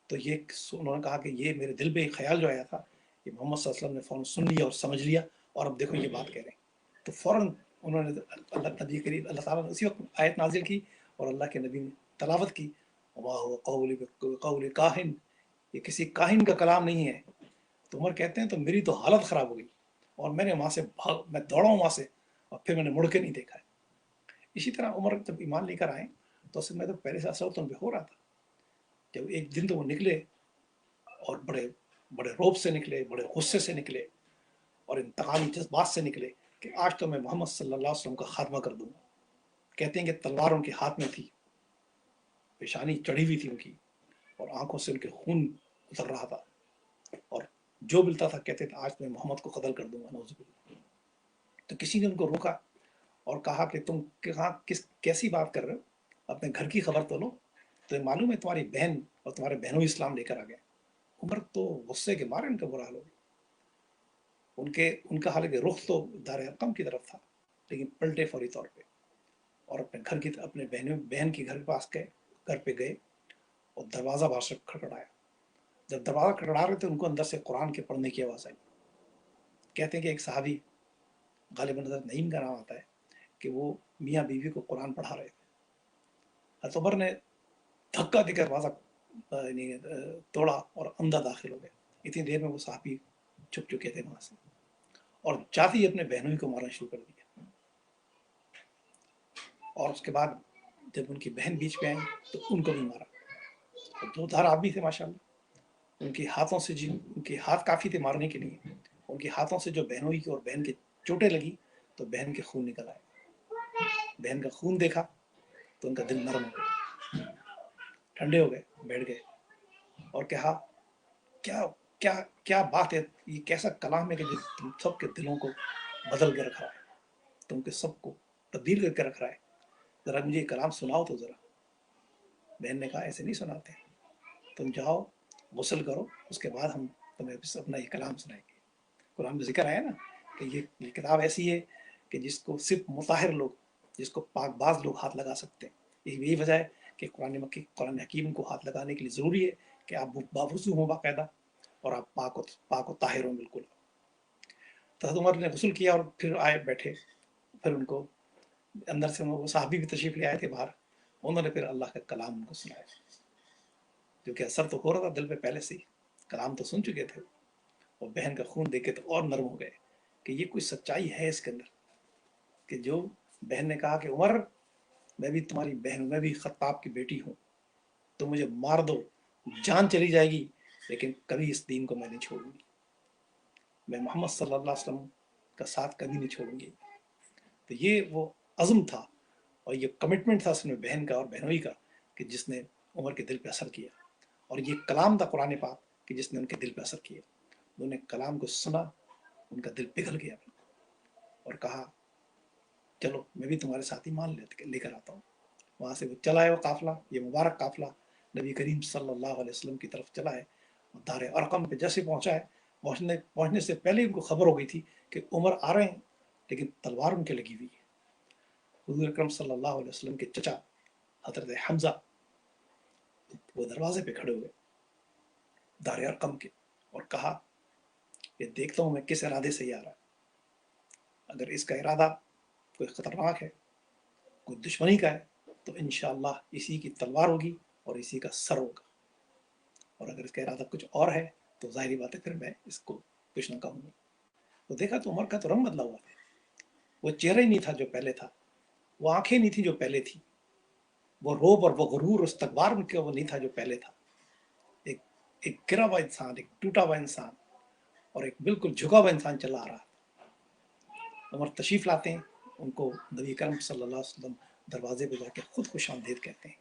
तो ये उन्होंने कहा कि ये मेरे दिल में एक ख्याल जो आया था, ये मोहम्मद सल्लल्लाहु अलैहि वसल्लम ने फ़ौरन सुन लिया और समझ लिया, और अब देखो ये बात कह रहे हैं। तो फ़ौरन उन्होंने अल्लाह नबी करीम अल्लाह ताला ने उसी वक्त आयत नाजिल की और अल्लाह के नबी ने तलावत की, वमा हुवा क़ौलु काहिन, ये किसी काहिन का कलाम नहीं है। तो उमर कहते हैं तो मेरी तो हालत ख़राब हो गई और मैंने वहाँ से मैं दौड़ा हूँ वहाँ से, और फिर मैंने मुड़ के नहीं देखा है। इसी तरह उमर जब ईमान लेकर आए तो असल में तो पहले से असर तो उन पर हो रहा था। जब एक दिन तो वो निकले और बड़े बड़े रौब से निकले, बड़े गुस्से से निकले और इंतकामी जज्बात से निकले कि आज तो मैं मोहम्मद सल्लल्लाहु अलैहि वसल्लम का खात्मा कर दूंगा। कहते हैं कि तलवार उनके हाथ में थी, पेशानी चढ़ी हुई थी उनकी, और आंखों से उनके खून उतर रहा था, और जो मिलता था कहते थे आज मैं मोहम्मद को कत्ल कर दूंगा, नौजुबिल्लाह। तो किसी ने उनको रोका और कहा कि तुम कहाँ कैसी बात कर रहे हो, अपने घर की खबर तो लो, तो मालूम है तुम्हारी बहन और तुम्हारे बहनों इस्लाम लेकर आ गए। उमर तो गुस्से के मारे उनका बुरा हाल हो गया। उनका हालांकि रुख तो दार अरकम की तरफ था, लेकिन पलटे फौरी तौर पे और अपने बहन के घर के पास गए, घर पे गए और दरवाज़ा बाहर से खड़खड़ाया। जब दरवाज़ा खड़खड़ा रहे थे उनको अंदर से कुरान के पढ़ने की आवाज़ आई। कहते हैं कि एक सहाबी, गालिबन हज़रत नईम का नाम आता है, कि वो मियाँ बीवी को कुरान पढ़ा रहे थे। हज़रत उमर ने धक्का देकर दरवाज़ा तोड़ा और अंदर दाखिल हो गए। इतनी देर में वो सहाबी छुप चुके थे वहाँ से, और जाते ही अपने बहनों को मारना शुरू कर दिया। और उसके बाद जब उनकी बहन बीच में आई तो उनको भी मारा। तो दो धार आदमी थे माशाल्लाह, उनके हाथों से उनके हाथ काफ़ी थे मारने के लिए। उनके हाथों से जो बहनों की और बहन के चोटें लगी तो बहन के खून निकल आए। बहन का खून देखा तो उनका दिल नरम हो गया, ठंडे हो गए, बैठ गए और कहा क्या क्या क्या बात है, ये कैसा कलाम है कि जो तुम सबके दिलों को बदल के रख रहा है, तुमके सबको तब्दील करके रख रहा है, ज़रा मुझे ये कलाम सुनाओ तो ज़रा। بہن نے کہا ایسے نہیں سناتے، تم جاؤ غسل کرو، اس کے بعد ہم تمہیں اپنا یہ کلام سنائیں گے۔ قرآن میں ذکر آیا نا کہ یہ کتاب ایسی ہے کہ جس کو صرف مطہر لوگ، جس کو پاک باز لوگ ہاتھ لگا سکتے ہیں۔ یہی وجہ ہے کہ قرآن حکیم کو ہاتھ لگانے کے لیے ضروری ہے کہ آپ باوضو ہوں باقاعدہ، اور آپ پاک و طاہر ہوں بالکل۔ تو حضرت عمر نے غسل کیا اور پھر آئے بیٹھے، پھر ان کو اندر سے وہ صحابی بھی تشریف لے آئے تھے باہر، انہوں نے پھر اللہ کا کلام ان کو سنایا، جو کہ اثر تو ہو رہا تھا دل پہ پہلے سے ہی، کلام تو سن چکے تھے، اور بہن کا خون دیکھ کے تو اور نرم ہو گئے کہ یہ کوئی سچائی ہے اس کے اندر، کہ جو بہن نے کہا کہ عمر میں بھی تمہاری بہن ہوں، میں بھی خطاب کی بیٹی ہوں، تو مجھے مار دو، جان چلی جائے گی، لیکن کبھی اس دین کو میں نہیں چھوڑوں گی، میں محمد صلی اللہ علیہ وسلم کا ساتھ کبھی نہیں چھوڑوں گی۔ تو یہ وہ عزم تھا اور یہ کمٹمنٹ تھا اس میں بہن کا اور بہنوئی کا، کہ جس نے عمر کے دل پہ اثر کیا، اور یہ کلام تھا قرآن پاک کہ جس نے ان کے دل پہ اثر کیا۔ انہوں نے کلام کو سنا، ان کا دل پگھل گیا اور کہا چلو میں بھی تمہارے ساتھ ایمان لے کر آتا ہوں۔ وہاں سے وہ چلا ہے وہ قافلہ، یہ مبارک قافلہ نبی کریم صلی اللہ علیہ وسلم کی طرف چلا ہے، اور دار ارقم پہ جیسے پہنچا ہے، پہنچنے سے پہلے ان کو خبر ہو گئی تھی کہ عمر آ رہے ہیں، لیکن تلوار ان کے لگی ہوئی ہے۔ حضور اکرم صلی اللہ علیہ وسلم کے چچا حضرت حمزہ وہ دروازے پہ کھڑے ہوئے دار ارقم کے، اور کہا کہ دیکھتا ہوں میں کس ارادے سے یہ آ رہا ہے، اگر اس کا ارادہ کوئی خطرناک ہے، کوئی دشمنی کا ہے، تو انشاءاللہ اسی کی تلوار ہوگی اور اسی کا سر ہوگا، اور اگر اس کا ارادہ کچھ اور ہے تو ظاہری بات ہے پھر میں اس کو کچھ نہ کہوں گا۔ تو دیکھا تو عمر کا تو رنگ بدلا ہوا تھا، وہ چہرہ ہی نہیں تھا جو پہلے تھا، وہ آنکھیں نہیں تھی جو پہلے تھی، وہ روب اور وہ غرور اور استکبار وہ نہیں تھا جو پہلے تھا۔ ایک ایک گرا ہوا انسان، ایک ٹوٹا ہوا انسان، اور ایک بالکل جھکا ہوا انسان چلا آ رہا۔ عمر تشریف لاتے ہیں، ان کو نبی کرم صلی اللہ علیہ وسلم دروازے پہ جا کے خود خوش آمدید کہتے ہیں،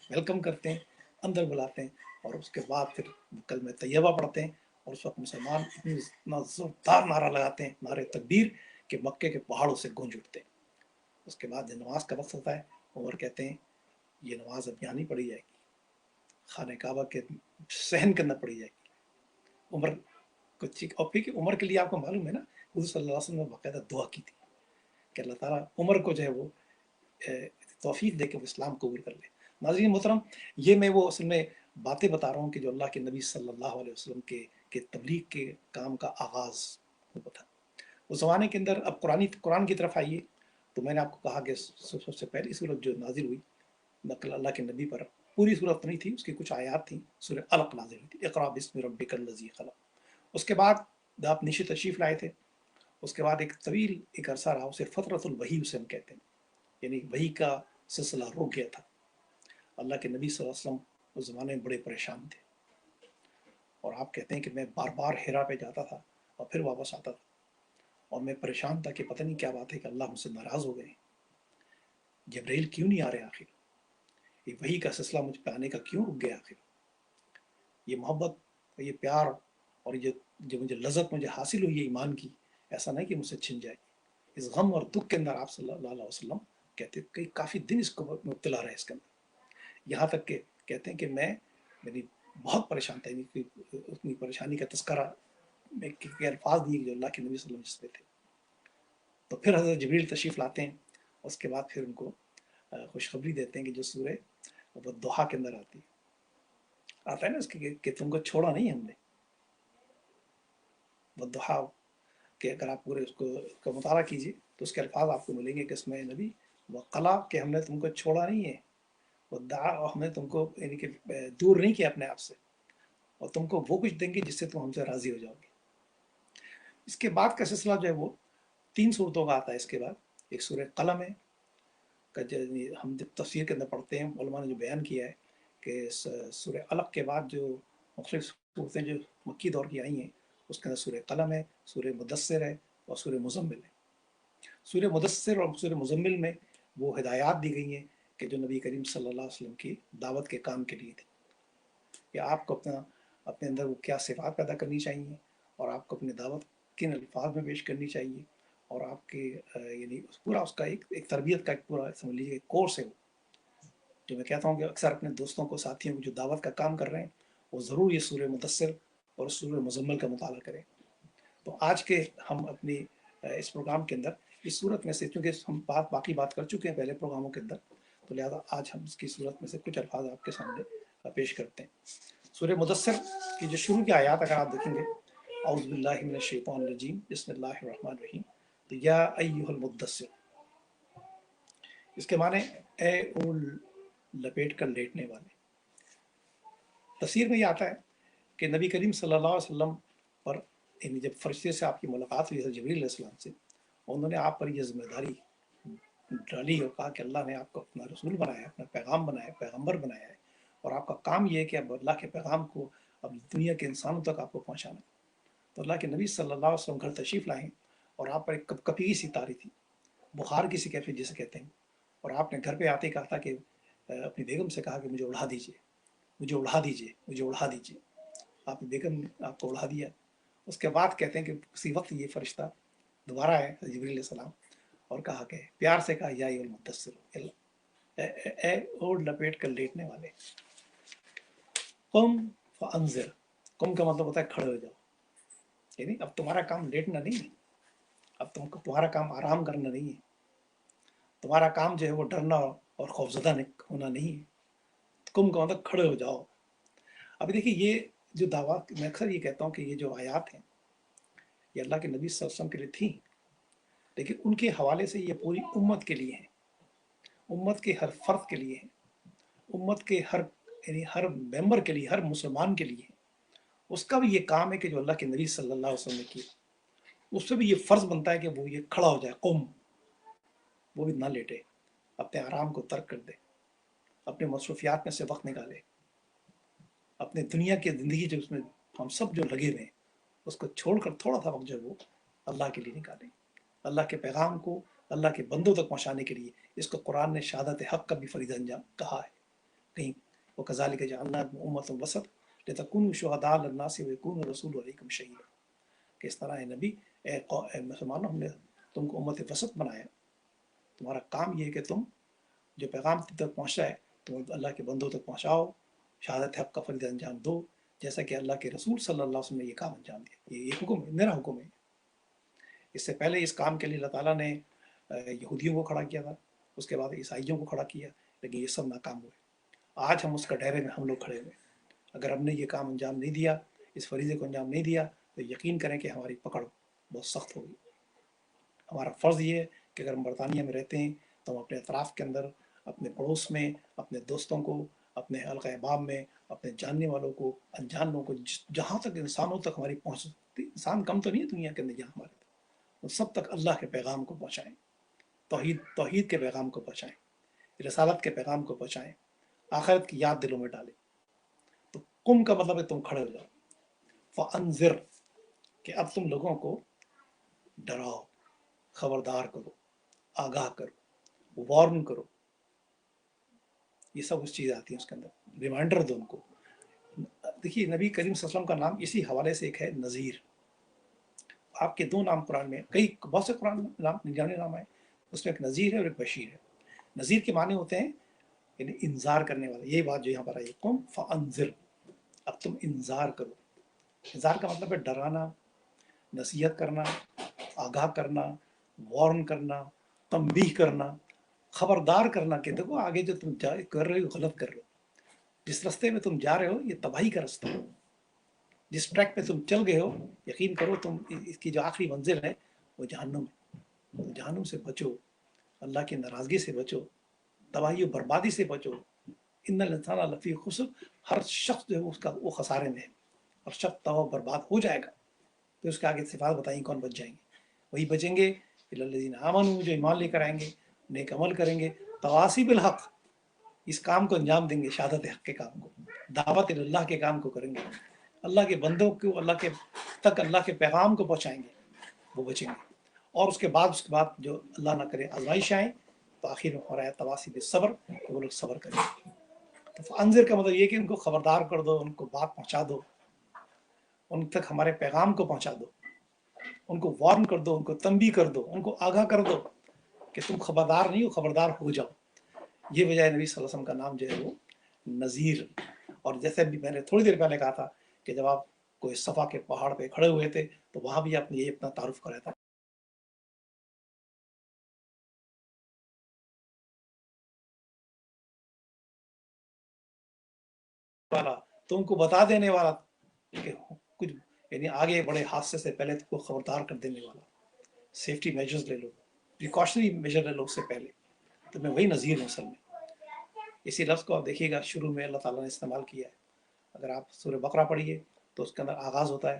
ویلکم کرتے ہیں، اندر بلاتے ہیں، اور اس کے بعد پھر کلمہ طیبہ پڑھتے ہیں، اور اس وقت مسلمان اتنا زوردار نعرہ لگاتے ہیں، نعرہ تکبیر، کہ مکے کے پہاڑوں سے گونج اٹھتے ہیں۔ اس کے بعد جب نماز کا وقت ہوتا ہے، عمر کہتے ہیں یہ نماز اب یہاں نہیں پڑھی جائے گی، خانہ کعبہ کے صحن کے اندر پڑھی جائے گی۔ عمر اور پھر عمر کے لیے آپ کو معلوم ہے نا، حضور صلی اللہ علیہ وسلم نے باقاعدہ دعا کی تھی کہ اللہ تعالیٰ عمر کو جو ہے وہ توفیق دے کے وہ اسلام قبول کر لے۔ ناظرین محترم، یہ میں وہ اصل میں باتیں بتا رہا ہوں کہ جو اللہ کے نبی صلی اللہ علیہ وسلم کے تبلیغ کے کام کا آغاز ہوا تھا اس زمانے کے اندر۔ اب قرآن کی طرف آئیے، تو میں نے آپ کو کہا کہ سب سے پہلی صورت جو نازل ہوئی نقل اللہ کے نبی پر، پوری صورت نہیں تھی، اس کی کچھ آیات تھیں، سورہ علق نازل ہوئی تھی، اقرا بسم ربک الذی خلق۔ اس کے بعد آپ نیشی تشریف لائے تھے، اس کے بعد ایک طویل ایک عرصہ رہا، اسے فترۃ الوحی اسے ہم کہتے ہیں، یعنی وحی کا سلسلہ رک گیا تھا۔ اللہ کے نبی صلی اللہ علیہ وسلم اس زمانے میں بڑے پریشان تھے، اور آپ کہتے ہیں کہ میں بار بار حرا پہ جاتا تھا اور پھر واپس آتا تھا، اور میں پریشان تھا کہ پتہ نہیں کیا بات ہے کہ اللہ مجھ سے ناراض ہو گئے، جبرائیل کیوں نہیں آ رہے آخر، یہ وحی کا سلسلہ مجھ پہ آنے کا کیوں رک گیا آخر، یہ محبت، یہ پیار، اور یہ جو مجھے لذت مجھے حاصل ہوئی ہے ایمان کی، ایسا نہیں کہ مجھ سے چھن جائے گی۔ اس غم اور دکھ کے اندر آپ صلی اللہ علیہ وسلم کہتے کہ کافی دن اس کو مبتلا رہے اس کے اندر، یہاں تک کہ کہتے ہیں کہ میں میری بہت پریشان تھا، اتنی پریشانی کا تذکرہ میں کہ الفاظ دیے جو اللہ کے نبی صلی اللہ علیہ وسلم جس پہ تھے۔ تو پھر حضرت جبریل تشریف لاتے ہیں، اس کے بعد پھر ان کو خوشخبری دیتے ہیں کہ جو سورہ وہ دوحہ کے اندر آتا ہے نا اس کے کہ تم کو چھوڑا نہیں ہم نے، وہ دوحہ کہ اگر آپ پورے اس کو مطالعہ کیجیے تو اس کے الفاظ آپ کو ملیں گے کہ اس میں نبی وہ قلا کہ ہم نے تم کو چھوڑا نہیں ہے، وہ دعا ہم نے تم کو یعنی کہ دور نہیں کیا اپنے آپ سے، اور تم کو وہ کچھ دیں گے جس سے تم ہم سے راضی ہو جاؤ گے۔ اس کے بعد کا سلسلہ جو ہے وہ 3 صورتوں کا آتا ہے۔ اس کے بعد ایک سورہ قلم ہے، ہم جب تفسیر کے اندر پڑھتے ہیں علماء نے جو بیان کیا ہے کہ سورہ علق کے بعد جو مختلف صورتیں جو مکی دور کی آئی ہیں، اس کے اندر سورہ قلم ہے، سورہ مدثر ہے، اور سورہ مزمل ہے۔ سورہ مدثر اور سورہ مزمل میں وہ ہدایات دی گئی ہیں کہ جو نبی کریم صلی اللہ علیہ وسلم کی دعوت کے کام کے لیے تھی، کہ آپ کو اپنے اندر وہ کیا صفات پیدا کرنی چاہیے، اور آپ کو اپنی دعوت کن الفاظ میں پیش کرنی چاہیے، اور آپ کے یعنی پورا اس کا ایک تربیت کا ایک پورا سمجھ لیجیے کورس ہے وہ، जो मैं कहता हूँ कि अक्सर अपने दोस्तों को, साथियों को जो दावत का काम कर रहे हैं, वो ज़रूर ये सूरह मुदस्सिर और सूरह मुज़म्मिल का मुताला करें। तो आज के हम अपनी इस प्रोग्राम के अंदर इस सूरत में से, चूँकि हम बाकी बात कर चुके हैं पहले प्रोग्रामों के अंदर, तो लिहाजा आज हम इसकी सूरत में से कुछ अल्फाज आपके सामने पेश करते हैं। सूरह मुदस्सिर की जो शुरू की आयत अगर आप देखेंगे, औज़ु बिल्लाहि मिनश शैतानिर रजीम, बिस्मिल्लाहिर रहमानिर रहीम, तो या अय्युहल मुद्दस्सिर, इसके माने ए उल लपेट कर लेटने वाले। तफसीर में ये आता है कि नबी करीम सल्लल्लाहु अलैहि वसल्लम पर जब फरिश्ते से आपकी मुलाकात हुई है जिब्रील अलैहिस्सलाम से, उन्होंने आप पर यह जिम्मेदारी डाली और कहा कि अल्लाह ने आपको अपना रसूल बनाया है, अपना पैगाम बनाया, पैगम्बर बनाया है, और आपका काम यह है कि अब अल्लाह के पैगाम को अब दुनिया के इंसानों तक आपको पहुँचाना। तो अल्लाह के नबी सल्लल्लाहु अलैहि वसल्लम घर तशरीफ़ लाए और आप पर एक कपकपी सी तारी थी, बुखार की सी कैफियत जिसे कहते हैं, और आपने घर पे आते ही कहा था कि अपनी बेगम से कहा कि मुझे उड़ा दीजिए, मुझे उड़ा दीजिए, मुझे उड़ा दीजिए। आपने बेगम ने आपको उड़ा दिया। उसके बाद कहते हैं कि उसी वक्त ये फरिश्ता दोबारा आए जिब्रील सलाम और कहा कि प्यार से कहा, या अय्युहल मुद्दस्सिर, ए ओढ़ लपेट कर लेटने वाले, कुम फअंज़िर, कुम का मतलब होता है खड़े हो जाओ, यानी अब तुम्हारा काम लेटना नहीं है, अब तुम्हारा काम आराम करना नहीं है, तुम्हारा काम जो है वो डरना और खौफजदा होना नहीं है। कुम का मतलब खड़े हो जाओ। अभी देखिए, ये जो दावा, मैं अक्सर ये कहता हूँ कि ये जो आयात हैं ये अल्लाह के नबी सल्लल्लाहु अलैहि वसल्लम के लिए थी, लेकिन उनके हवाले से ये पूरी उम्मत के लिए है, उम्मत के हर फर्द के लिए है, उम्मत के हर यानी हर मेंबर के लिए, हर मुसलमान के लिए है। उसका भी ये काम है कि जो अल्लाह के नबी सल्लल्लाहु अलैहि वसल्लम ने किया, उससे भी ये फ़र्ज़ बनता है कि वो ये खड़ा हो जाए, कुम, वो भी ना लेटे, अपने आराम को तर्क कर दे, अपने मसरूफियात में से वक्त निकाले, अपने दुनिया की ज़िंदगी जो उसमें हम सब जो लगे हुए हैं उसको छोड़कर थोड़ा सा वक्त जो है वो अल्लाह के लिए निकालें, अल्लाह के पैगाम को अल्लाह के बंदों तक पहुँचाने के लिए। इसको कुरान ने शहादत हक़ का भी फ़रीज़ा अंजाम कहा है कहीं, वो कज़ालिक जअलनाकुम उम्मतन वसत लितकूनू शुहदा अलन्नास व यकून रसूलु अलैकुम शहीदा, कि इस तरह है नबी, ए मुसलमानों, हमने तुमको उम्मत वसत बनाया, तुम्हारा काम ये है कि तुम जो पैगाम तक पहुँचा है तुम अल्लाह के बंदों तक पहुँचाओ, शहादत हक़ का फ़रीज़ा अंजाम दो, जैसा कि अल्लाह के रसूल सल्लल्लाहु अलैहि वसल्लम ने ये काम अंजाम दिया। ये हुक्म है, मेरा हुक्म है। इससे पहले इस काम के लिए अल्लाह ताला ने यहूदियों को खड़ा किया था, उसके बाद ईसाइयों को खड़ा किया, लेकिन ये सब नाकाम हुए। आज हम उसका दायरे में हम लोग खड़े हुए। अगर हमने ये काम अंजाम नहीं दिया, इस फरीज़े को अंजाम नहीं दिया, तो यकीन करें कि हमारी पकड़ बहुत सख्त होगी। हमारा फ़र्ज़ ये है कि अगर हम बरतानिया में रहते हैं तो हम अपने अतराफ़ के अंदर, अपने पड़ोस में, अपने दोस्तों को, अपने हल्क़ा अहबाब में, अपने जानने वालों को, अनजान लोगों को, जहाँ तक इंसानों तक हमारी पहुँच सकती, इंसान कम तो नहीं है दुनिया के अंदर जहाँ हमारे, तो सब तक अल्लाह के पैगाम को पहुँचाएँ, तौहीद के पैगाम को पहुँचाएँ, रिसालत के पैगाम को पहुँचाएँ, आखिरत की याद दिलों में डालें। तो कुम का मतलब है तुम खड़े हो जाओ, फ़अंज़िर, कि अब तुम लोगों को डराओ, खबरदार करो, आगाह करो, वार्न करो, ये सब उस चीज़ आती है उसके अंदर, रिमाइंडर दो उनको। देखिए, नबी करीम सल्लल्लाहु अलैहि वसल्लम का नाम इसी हवाले से एक है नज़ीर। आपके दो नाम कुरान में, कई बहुत से कुरान नाम, निन्यानवे नाम है, उसमें एक नज़ीर है और एक बशीर है। नज़ीर के माने होते हैं यानी इंतज़ार करने वाला, यही बात जो यहाँ पर आई, कुम फ़अंज़िर, अब तुम इंतज़ार करो। इंतज़ार का मतलब है डराना, नसीहत करना, आगाह करना, वार्न करना, तंबीह करना, खबरदार करना कि देखो आगे जो तुम कर रहे हो गलत कर रहे हो, जिस रास्ते में तुम जा रहे हो ये तबाही का रास्ता है, जिस ट्रैक पे तुम चल गए हो यकीन करो तुम इसकी जो आखिरी मंजिल है वो जहन्नुम है, तो जहन्नुम से बचो, अल्लाह की नाराज़गी से बचो, तबाही और बर्बादी से बचो। इन्नल इंसाना लफ़ी खुस्र, हर शख्स जो है उसका वो खसारे में है, और शख्स तबाह बर्बाद हो जाएगा। तो उसके आगे सिफात बताएंगे कौन बच जाएंगे, वही बचेंगे इल्लल्लज़ीना आमनू, जो ईमान लेकर आएंगे, नेक अमल करेंगे, तवासी बिल हक़, इस काम को अंजाम देंगे, शहादत हक़ के काम को, दावत इल्लाह के काम को करेंगे, अल्लाह के बंदों को अल्लाह के तक अल्लाह के पैगाम को पहुँचाएंगे, वो बचेंगे। और उसके बाद जो अल्लाह ना करे आजमाइश आए, तो आखिर में हो रहा है तवासी बिल सब्र, तो वो लोग सब्र करेंगे। तो अंज़िर का मतलब ये कि उनको खबरदार कर दो, उनको बात पहुँचा दो, उन तक हमारे पैगाम को पहुँचा दो, उनको वार्न कर दो, उनको तंबीह कर दो, उनको आगाह कर दो कि तुम खबरदार नहीं हो, खबरदार हो जाओ। ये वजह है नबी सल्लल्लाहु अलैहि वसल्लम का नाम जो है वो नज़ीर। और जैसे भी मैंने थोड़ी देर पहले कहा था कि जब आप कोई सफ़ा के पहाड़ पे खड़े हुए थे तो वहाँ भी आपने ये अपना तारुफ कराया था वाला, तुमको बता देने वाला कि कुछ यानी आगे बड़े हादसे से पहले तुमको खबरदार कर देने वाला, सेफ्टी मेजर्स ले लो, प्रिकॉशनरी मेजर ले लो उससे पहले। तो मैं वही नज़ीर हूँ असल में। इसी लफ्ज़ को आप देखिएगा शुरू में अल्लाह ताला ने इस्तेमाल किया है। अगर आप सूरह बकरा पढ़िए तो उसके अंदर आगाज़ होता है,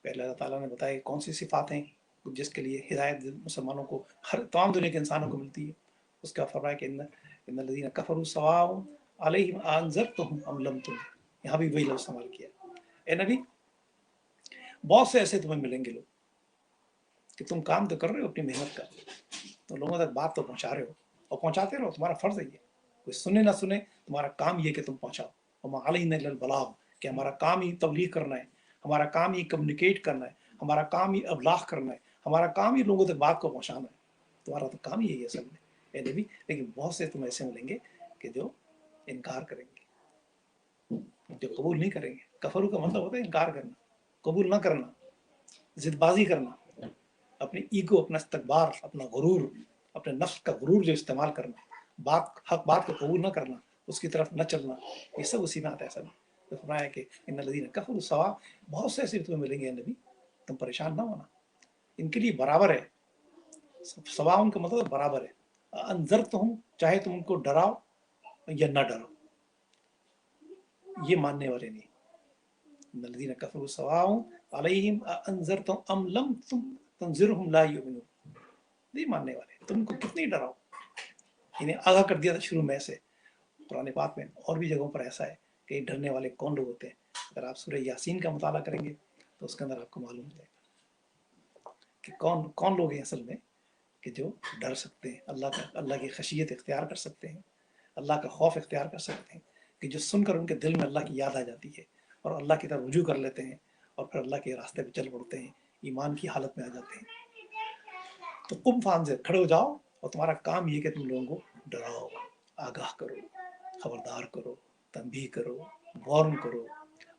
पहले अल्लाह ताला ने बताया कौन सी सिफ़ात हैं जिसके लिए हिदायत मुसलमानों को, हर तमाम दुनिया के इंसानों को मिलती है। उसका फरमाया कि इन्नल्लज़ीना कफ़रू सवाउन अलैहिम अअंज़रतहुम अम लम तुनज़िर, यहाँ भी वही लफ्ज़ इस्तेमाल किया। ए नबी, बहुत से ऐसे तुम्हें मिलेंगे लोग कि तुम काम तो कर रहे हो अपनी मेहनत का, तो लोगों तक बात तो पहुंचा रहे हो और पहुंचाते रहो, तुम्हारा फर्ज है ये। कोई सुने ना सुने, तुम्हारा काम ये कि तुम पहुंचाओ। वमा अलैना इल्लल बलाग, कि हमारा काम ही तबलीग करना है, हमारा काम ही कम्युनिकेट करना है, हमारा काम ही अबलाग करना है, हमारा काम ही लोगों तक बात को पहुंचाना है। तुम्हारा तो काम ही यही है असल में, ए नबी। लेकिन बहुत से तुम ऐसे मिलेंगे कि जो इनकार करेंगे, जो कबूल नहीं करेंगे। कफरू का मतलब होता है इनकार करना, कबूल ना करना, जिदबाजी करना, अपनी ईगो, अपना इस्तकबार, अपना गुरूर, अपने नफ्स का गुरूर जो इस्तेमाल करना, बात हक बात को कबूल न करना, उसकी तरफ न चलना, ये सब उसी में आता है। सब तो फरमाया कि इन्नल्लज़ीना कफ़रू सवा, बहुत से ऐसे तुम्हें मिलेंगे नबी, तुम परेशान ना होना, इनके लिए बराबर है। सवा उनका मतलब बराबर है। अंजर तो हूँ, चाहे तुम उनको डराओ या न डराओ, ये मानने वाले नहीं। इन्नल्लज़ीना कफ़रू सवाउन अलैहिम अअंज़रतहुम अम लम तुनज़िरहुम ला युमिनून, नहीं मानने वाले, तुमको कितनी डराओ। इन्हें आगाह कर दिया था शुरू में से। पुराने पाक में और भी जगहों पर ऐसा है कि डरने वाले कौन लोग होते हैं। अगर आप सूरह यासीन का मुताला करेंगे तो उसके अंदर आपको मालूम हो जाएगा कि कौन कौन लोग हैं असल में कि जो डर सकते हैं, अल्लाह की खशियत इख्तियार कर सकते हैं, अल्लाह का खौफ इख्तियार कर सकते हैं, कि जो सुनकर उनके दिल में अल्लाह की याद आ जाती है और अल्लाह की तरफ रुजू कर लेते हैं और फिर अल्लाह के रास्ते पर चल पड़ते हैं, ईमान की हालत में आ जाते हैं। तो कुम फान से खड़े हो जाओ और तुम्हारा काम ये कि तुम लोगों को डराओ, आगाह करो, खबरदार करो, तंबीह करो, वार्न करो,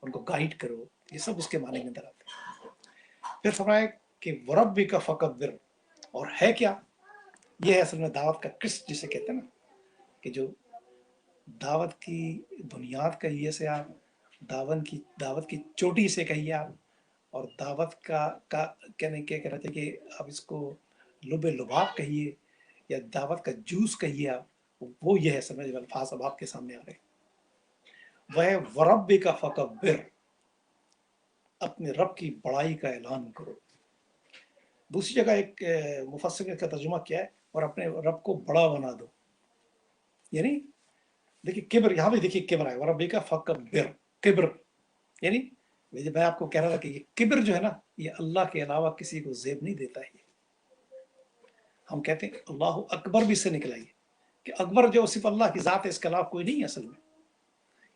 उनको गाइड करो, ये सब उसके माने के अंदर आते हैं। फिर फरमाया कि वरब्बी का फकब्बिर, और है क्या, ये है असल में दावत का क्रिस जिसे कहते हैं ना, कि जो दावत की बुनियाद कहिए से आप, दावत की चोटी से कहिए आप, और दावत का कहने क्या कह रहे थे कि आप इसको लुबे लुबाब कहिए या दावत का जूस कहिए आप, वो ये है समझ अल्फाज अब आपके सामने आ रहे हैं। वह वरब्बे का फकब्बिर, अपने रब की बड़ाई का ऐलान करो। दूसरी जगह एक मुफस्सिर का तर्जुमा किया है, और अपने रब को बड़ा बना दो। यानी देखिए किब्र, यहाँ भी देखिए किब्र है, वरब्बे का फकब्बिर, किब्र यानी मैं आपको कह रहा था कि ये किब्र जो है ना, ये अल्लाह के अलावा किसी को जेब नहीं देता है। हम कहते हैं अल्लाह अकबर भी इससे निकला, कि अकबर जो सिर्फ अल्लाह की ज़ात है, इसके अलावा कोई नहीं है असल में।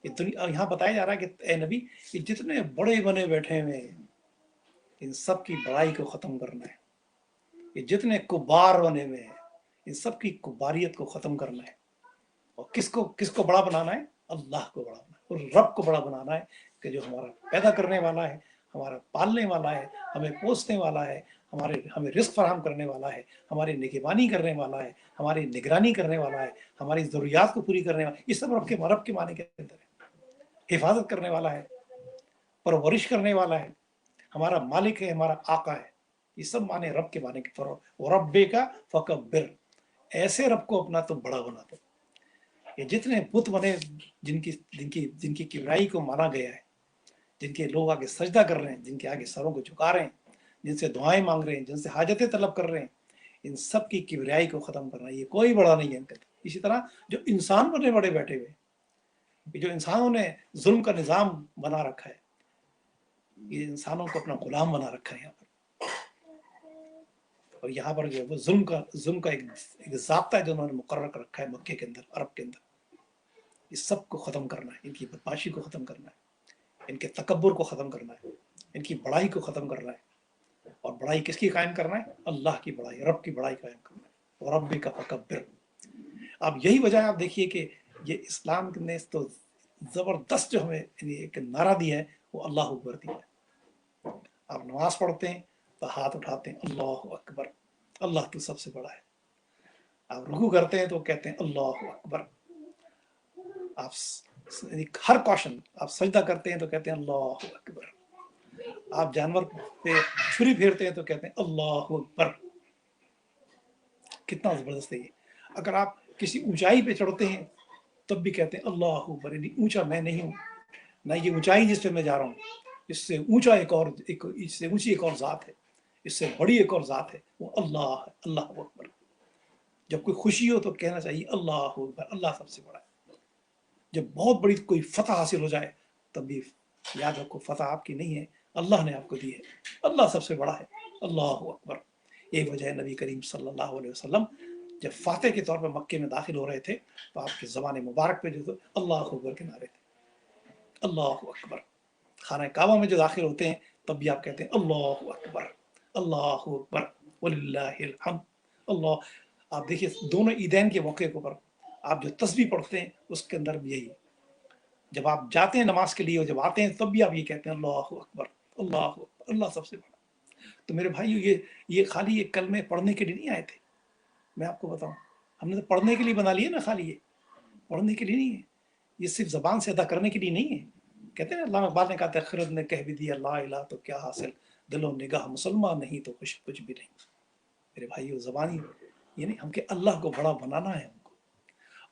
ये दुनिया यहाँ बताया जा रहा है कि ए नबी, ये जितने बड़े बने बैठे हुए हैं, इन सब की बड़ाई को ख़त्म करना है। ये जितने कुबार बने हुए हैं, इन सब की कुबारियत को ख़त्म करना है। और किसको किसको बड़ा बनाना है? अल्लाह को बड़ा बनाना है, और रब को बड़ा बनाना है, कि जो हमारा पैदा करने वाला है, हमारा पालने वाला है, हमें पोसने वाला है, हमें रिस्क फराहम करने वाला है, हमारी निगहबानी करने वाला है, हमारी निगरानी करने वाला है, हमारी ज़रूरियात को पूरी करने वाला है। ये सब रब के माने के अंदर है। हिफाजत करने वाला है, परवरिश करने वाला है, हमारा मालिक है, हमारा आका है। ये सब माने रब के माने के फरो, रब्बे का फकब्बिर, ऐसे रब को अपना तुम बड़ा बना दो। ये जितने बुत बने, जिनकी जिनकी जिनकी किबराई को माना गया है, जिनके लोग आगे सजदा कर रहे हैं, जिनके आगे सरों को झुका रहे हैं, जिनसे दुआएं मांग रहे हैं, जिनसे हाजतें तलब कर रहे हैं, इन सब की किबरियाई को ख़त्म करना, ये कोई बड़ा नहीं है इनका। इसी तरह जो इंसान बने बड़े बैठे हुए, जो इंसानों ने जुल्म का निज़ाम बना रखा है, ये इंसानों को अपना गुलाम बना रखा है यहाँ पर। और यहाँ पर जो है वो जुल्म का एक ज़ाब्ता है जो उन्होंने मुकर्रर कर रखा है मक्के के अंदर, अरब के अंदर। इस सब को ख़त्म करना है, इनकी बदमाशी को ख़त्म करना है, इनके तकब्बुर को ख़त्म करना है, इनकी बड़ाई को ख़त्म करना है। और बड़ाई किसकी कायम करना है? अल्लाह की बड़ाई, रब की बड़ाई कायम करना है। और रब का फकब्बिर, اب یہی وجہ آپ دیکھیے کہ یہ اسلام نے تو زبردست جو ہمیں ایک نعرہ دیا ہے وہ اللہ اکبر دیا ہے. آپ نماز پڑھتے ہیں تو ہاتھ اٹھاتے ہیں اللہ اکبر، اللہ تو سب سے بڑا ہے. آپ رکوع کرتے ہیں تو کہتے ہیں اللہ اکبر. آپ ہر کوشن آپ سجدہ کرتے ہیں تو کہتے ہیں اللہ اکبر. آپ جانور پہ چھری پھیرتے ہیں تو کہتے ہیں اللہ اکبر. کتنا زبردست ہے یہ. اگر آپ کسی اونچائی پہ چڑھتے ہیں تب بھی کہتے ہیں اللہ اکبر. یعنی اونچا میں نہیں ہوں، نہ یہ اونچائی جس پہ میں جا رہا ہوں، اس سے اونچا اس سے اونچی ایک اور ذات ہے، اس سے بڑی ایک اور ذات ہے، وہ اللہ ہے. اللہ اکبر. جب کوئی خوشی ہو تو کہنا چاہیے اللہ اکبر، اللہ سب سے بڑا ہے. جب بہت بڑی کوئی فتح حاصل ہو جائے تب بھی یاد رکھو فتح آپ کی نہیں ہے، اللہ نے آپ کو دی ہے. اللہ سب سے بڑا ہے. اللہ اکبر. یہ وجہ ہے نبی کریم صلی اللہ علیہ وسلم جب فاتح کے طور پر مکے میں داخل ہو رہے تھے تو آپ کی زبان مبارک پہ جو تھے اللہ اکبر کے نعرے تھے. اللہ اکبر. خانہ کعبہ میں جو داخل ہوتے ہیں تب بھی آپ کہتے ہیں اللہ اکبر، اللہ اکبر وللہ الحمد. اللہ. آپ دیکھیے دونوں عیدین کے موقع پر آپ جو تسبیح پڑھتے ہیں اس کے اندر بھی یہی ہے. جب آپ جاتے ہیں نماز کے لیے اور جب آتے ہیں تب بھی آپ یہ کہتے ہیں اللہ اکبر، اللہ اکبر، اللہ سب سے بڑا. تو میرے بھائیو یہ خالی یہ کلمے پڑھنے کے لیے نہیں آئے تھے. میں آپ کو بتاؤں، ہم نے تو پڑھنے کے لیے بنا لیے نا، خالی یہ پڑھنے کے لیے نہیں ہے. یہ صرف زبان سے ادا کرنے کے لیے نہیں ہے. کہتے ہیں علامہ اقبال نے کہا تھا خرد نے کہہ بھی دیا لا الہ تو کیا حاصل، دل و نگاہ مسلمان نہیں تو کچھ بھی نہیں. میرے بھائیو زبانی یہ نہیں، ہم کہ اللہ کو بڑا بنانا ہے. ہم کو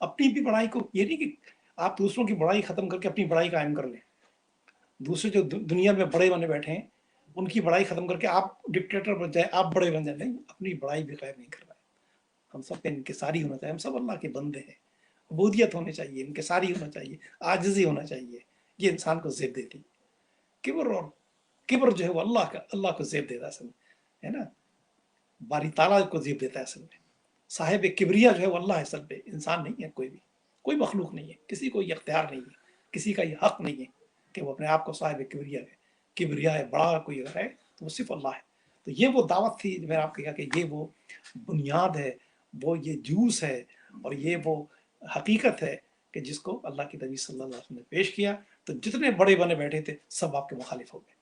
اپنی بھی بڑائی کو، یہ نہیں کہ آپ دوسروں کی بڑائی ختم کر کے اپنی بڑائی قائم کر لیں. دوسرے جو دنیا میں بڑے بنے بیٹھے ہیں ان کی بڑائی ختم کر کے آپ ڈکٹیٹر بن جائیں، آپ بڑے بن جائیں. نہیں، اپنی بڑائی بھی قائم نہیں کر رہا ہے. ہم سب پہ انکساری ہونا چاہیے. ہم سب اللہ کے بندے ہیں. عبودیت ہونی چاہیے، انکساری ہونا چاہیے، عاجزی ہونا چاہیے. یہ انسان کو زیب دیتی. کبر جو ہے وہ اللہ کو زیب دیتا ہے اصل میں، ہے نا. باری تعالیٰ کو زیب دیتا ہے اصل میں. صاحب کبریا جو ہے وہ اللہ ہے اصل پہ، انسان نہیں ہے. کوئی مخلوق نہیں ہے. کسی کو یہ اختیار نہیں ہے، کسی کا یہ حق نہیں ہے کہ وہ اپنے آپ کو صاحب کبریا ہے. کبریا ہے بڑا کوئی اگر ہے تو وہ صرف اللہ ہے. تو یہ وہ دعوت تھی جو میں نے آپ کو کہا کہ یہ وہ بنیاد ہے، وہ یہ جوس ہے، اور یہ وہ حقیقت ہے کہ جس کو اللہ کی نبی صلی اللہ علیہ وسلم نے پیش کیا. تو جتنے بڑے بنے بیٹھے تھے سب آپ کے مخالف ہو گئے.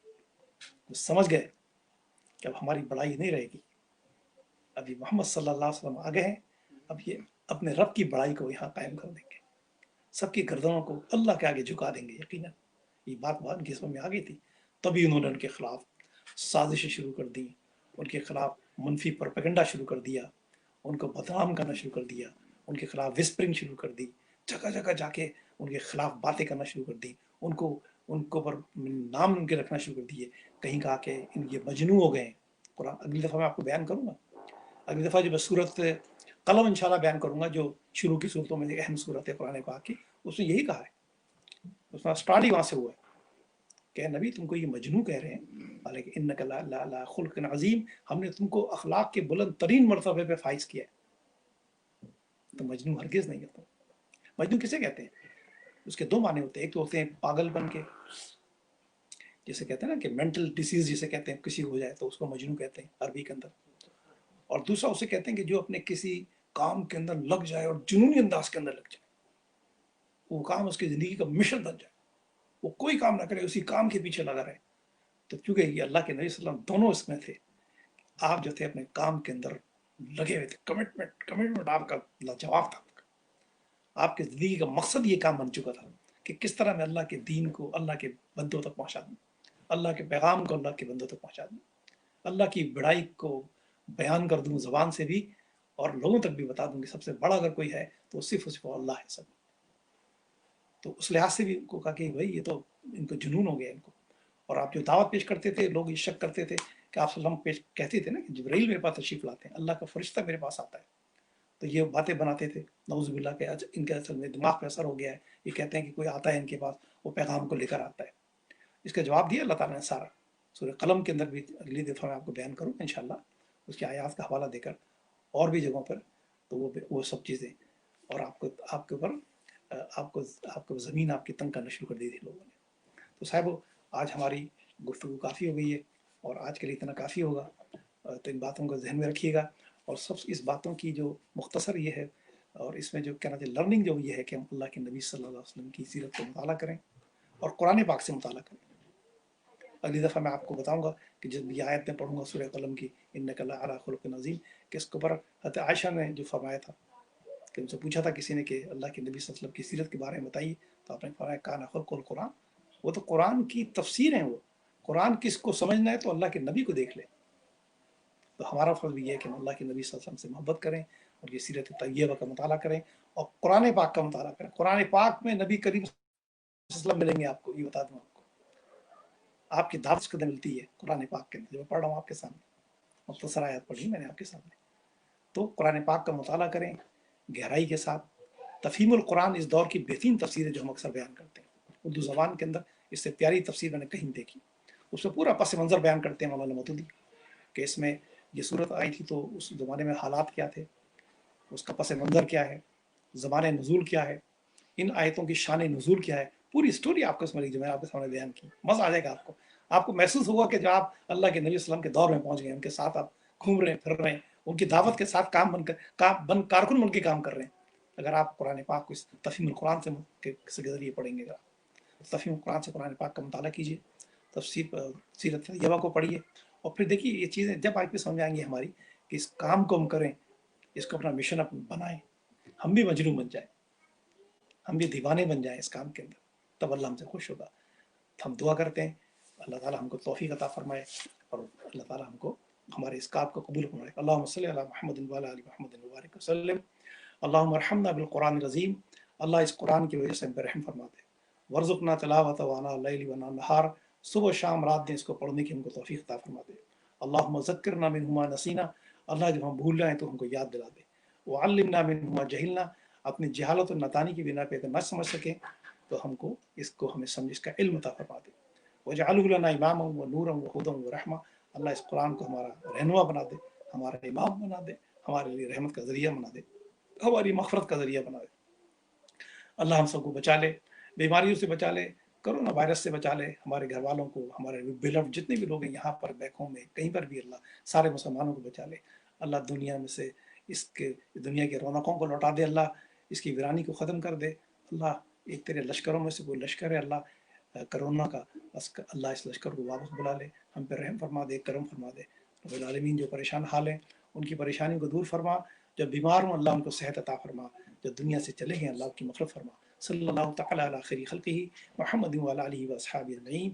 تو سمجھ گئے کہ اب ہماری بڑائی نہیں رہے گی. ابھی محمد صلی اللہ علیہ وسلم آگے ہیں. اب یہ اپنے رب کی بڑائی کو یہاں قائم کر دیں گے. سب کی گردنوں کو اللہ کے آگے جھکا دیں گے. یقیناً یہ بات ان کی سمجھ میں آ گئی تھی. تبھی انہوں نے ان کے خلاف سازشیں شروع کر دی، ان کے خلاف منفی پروپیگنڈا شروع کر دیا، ان کو بدنام کرنا شروع کر دیا، ان کے خلاف وسپرنگ شروع کر دی، جگہ جگہ جا کے ان کے خلاف باتیں کرنا شروع کر دی. ان کو پر نام ان کے رکھنا شروع کر دیے. کہیں کہا کہ یہ مجنو ہو گئے ہیں. قرآن اگلی دفعہ میں آپ کو بیان کروں گا. اگلی دفعہ جو میں صورت قلم انشاءاللہ بیان کروں گا، جو شروع کی صورتوں میں اہم صورت ہے قرآن پاک کی، اس نے یہی کہا ہے. اس میں اسٹارٹ ہی وہاں سے ہوا ہے کہ نبی تم کو یہ مجنو کہہ رہے ہیں، حالانکہ انک لعلی خلق عظیم، ہم نے تم کو اخلاق کے بلند ترین مرتبے پہ فائز کیا ہے. تو مجنو ہرگز نہیں ہوتا. مجنو کسے کہتے ہیں؟ اس کے دو معنی ہوتے ہیں. ایک تو ہوتے ہیں پاگل بن کے، جسے کہتے ہیں نا کہ مینٹل ڈیزیز جسے کہتے ہیں، کسی ہو جائے تو اس کو مجنو کہتے ہیں عربی کے اندر. اور دوسرا اسے کہتے ہیں کہ جو اپنے کسی کام کے اندر لگ جائے اور جنونی انداز کے اندر لگ جائے، وہ کام اس کی زندگی کا مشن بن جائے، وہ کوئی کام نہ کرے، اسی کام کے پیچھے لگا رہے. تو چونکہ یہ اللہ کے نبی صلی اللہ علیہ وسلم دونوں اس میں تھے. آپ جو تھے اپنے کام کے اندر لگے ہوئے تھے. کمٹمنٹ آپ کا لاجواب تھا. آپ کی زندگی کا مقصد یہ کام بن چکا تھا کہ کس طرح میں اللہ کے دین کو اللہ کے بندوں تک پہنچا دوں، اللہ کے پیغام کو اللہ کے بندوں تک پہنچا دوں، اللہ کی بڑائی کو بیان کر دوں زبان سے بھی، اور لوگوں تک بھی بتا دوں کہ سب سے بڑا اگر کوئی ہے تو صرف اللہ ہے. سب. تو اس لحاظ سے بھی ان کو کہا کہ بھائی یہ تو ان کو جنون ہو گیا ان کو. اور آپ جو دعوت پیش کرتے تھے لوگ یہ شک کرتے تھے کہ آپ صلی اللہ علیہ وسلم کہتے تھے نا کہ جبرائیل میرے پاس تشریف لاتے ہیں، اللہ کا فرشتہ میرے پاس آتا ہے. تو یہ باتیں بناتے تھے. نعوذ باللہ کہ ان کے اصل میں دماغ پہ اثر ہو گیا ہے. یہ کہتے ہیں کہ کوئی آتا ہے ان کے پاس، وہ پیغام کو لے کر آتا ہے. اس کا جواب دیا اللہ تعالیٰ نے سارا سورہ قلم کے اندر بھی. اگلی دفعہ میں آپ کو بیان کروں انشاءاللہ اس کی آیات کا حوالہ دے کر اور بھی جگہوں پر. تو وہ سب چیزیں، اور آپ کے اوپر آپ کو زمین آپ کی تنگ کرنا شروع کر دی تھی لوگوں نے. تو صاحب آج ہماری گفتگو کافی ہو گئی ہے، اور آج کے لیے اتنا کافی ہوگا. تو ان باتوں کو ذہن میں رکھیے گا. اور سب اس باتوں کی جو مختصر یہ ہے اور اس میں جو کہنا چاہیے لرننگ جو یہ ہے کہ ہم اللہ کے نبی صلی اللہ علیہ وسلم کی سیرت کو مطالعہ کریں اور قرآن پاک سے مطالعہ کریں. اگلی دفعہ میں آپ کو بتاؤں گا کہ جب یہ آیت میں پڑھوں گا سورہ قلم کی انک لعلی خلق عظیم، کہ اس کے اوپر حضرت عائشہ نے جو فرمایا تھا کہ ان سے پوچھا تھا کسی نے کہ اللہ کے نبی صلی اللہ علیہ وسلم کی سیرت کے بارے میں بتائیے، تو آپ نے فرمایا کان خلق القرآن. وہ تو قرآن کی تفسیر ہیں، وہ قرآن کس کو سمجھنا ہے تو اللہ کے نبی کو دیکھ لے. تو ہمارا فرض بھی یہ ہے کہ ہم اللہ کے نبی صلی اللہ علیہ وسلم سے محبت کریں اور یہ سیرت طیبہ کا مطالعہ کریں اور قرآن پاک کا مطالعہ کریں. قرآن پاک میں نبی کریم صلی اللہ علیہ وسلم ملیں گے آپ کو، یہ بتا دوں آپ کو. آپ کی دعوت کے اندر ملتی ہے قرآن پاک کے اندر، جو میں پڑھ رہا ہوں آپ کے سامنے، مختصر آیات پڑھی میں نے آپ کے سامنے. تو قرآن پاک کا مطالعہ کریں گہرائی کے ساتھ. تفہیم القرآن اس دور کی بہترین تفسیر ہے جو ہم اکثر بیان کرتے ہیں اردو زبان کے اندر. اس سے پیاری تفسیر میں نے کہیں دیکھی. اس میں پورا پس منظر بیان کرتے ہیں مولانا مودودی کہ اس میں یہ صورت آئی تھی تو اس زمانے میں حالات کیا تھے، اس کا پس منظر کیا ہے، زمان نزول کیا ہے، ان آیتوں کی شان نزول کیا ہے. پوری سٹوری آپ کو اس میں جو میں نے آپ کے سامنے بیان کی. مزہ آ جائے گا آپ کو. آپ کو محسوس ہوگا کہ جب آپ اللہ کے نبی صلی اللہ علیہ وسلم کے دور میں پہنچ گئے، ان کے ساتھ آپ گھوم رہے ہیں، پھر رہے ہیں، ان کی دعوت کے ساتھ کارکن بن کے کام کر رہے ہیں. اگر آپ قرآن پاک کو اس تفہیم القرآن کے ذریعے پڑھیں گے، اگر تفہیم القرآن سے قرآن پاک کا مطالعہ کیجیے، تفسیر سیرت طیبہ کو پڑھیے، اور پھر دیکھیے یہ چیزیں جب آپ کو سمجھ آئیں گی ہماری کہ اس کام کو ہم کریں، اس کو اپنا مشن بنائیں، ہم بھی مجروم بن جائیں، ہم بھی دیوانے بن جائیں اس کام کے اندر، تب اللہ ہم سے خوش ہوگا. ہم دعا کرتے ہیں اللہ تعالیٰ ہم کو توفیق عطا فرمائے اور اللہ تعالیٰ ہم کو ہمارے اس کام کو قبول فرمائے. اللہم صلی علی محمد وعلی آل محمد وبارک وسلم. اللہم ارحمنا بالقرآن العظیم. اللہ اس قرآن کی وجہ سے ہم پہ رحم فرما دے. ورزقنا تلاوت وانا اللیل وانا النہار. صبح و شام رات دن اس کو پڑھنے کی ہم کو توفیق عطا فرما دے. اللہم ذکرنا منہ ما نسینا. اللہ جب ہم بھول جائیں تو ہم کو یاد دلا دے. وعلمنا منہ ما جہلنا. اپنی جہالت اور ناتانی کی بنا پہ اگر نہ سمجھ سکیں تو ہم کو ہمیں سمجھ اس کا علم عطا فرما دے. وجعلہ لنا اماما ونورا وہدی ورحمہ. اللہ اس قرآن کو ہمارا رہنما بنا دے، ہمارا امام بنا دے، ہمارے لیے رحمت کا ذریعہ بنا دے، ہماری مغفرت کا ذریعہ بنا دے. اللہ ہم سب کو بچا لے، بیماریوں سے بچا لے، کرونا وائرس سے بچا لے، ہمارے گھر والوں کو، ہمارے بیلوڈ جتنے بھی لوگ ہیں یہاں پر بیک ہوم میں کہیں پر بھی، اللہ سارے مسلمانوں کو بچا لے. اللہ دنیا میں سے دنیا کی رونقوں کو لوٹا دے، اللہ اس کی ویرانی کو ختم کر دے. اللہ ایک تیرے لشکروں میں سے کوئی لشکر ہے اللہ کرونا کا، اللہ اس لشکر کو واپس بلا لے، ہم پہ رحم فرما دے، کرم فرما دے. رب العالمین جو پریشان حال ہیں ان کی پریشانیوں کو دور فرما. جب بیمار ہوں اللہ ان کو صحت عطا فرما. جب دنیا سے چلے گئے اللہ کی مغفرت فرما. صلی اللہ تعالی علی خیر خلقہ محمد وعلی آلہ واصحابہ اجمعین.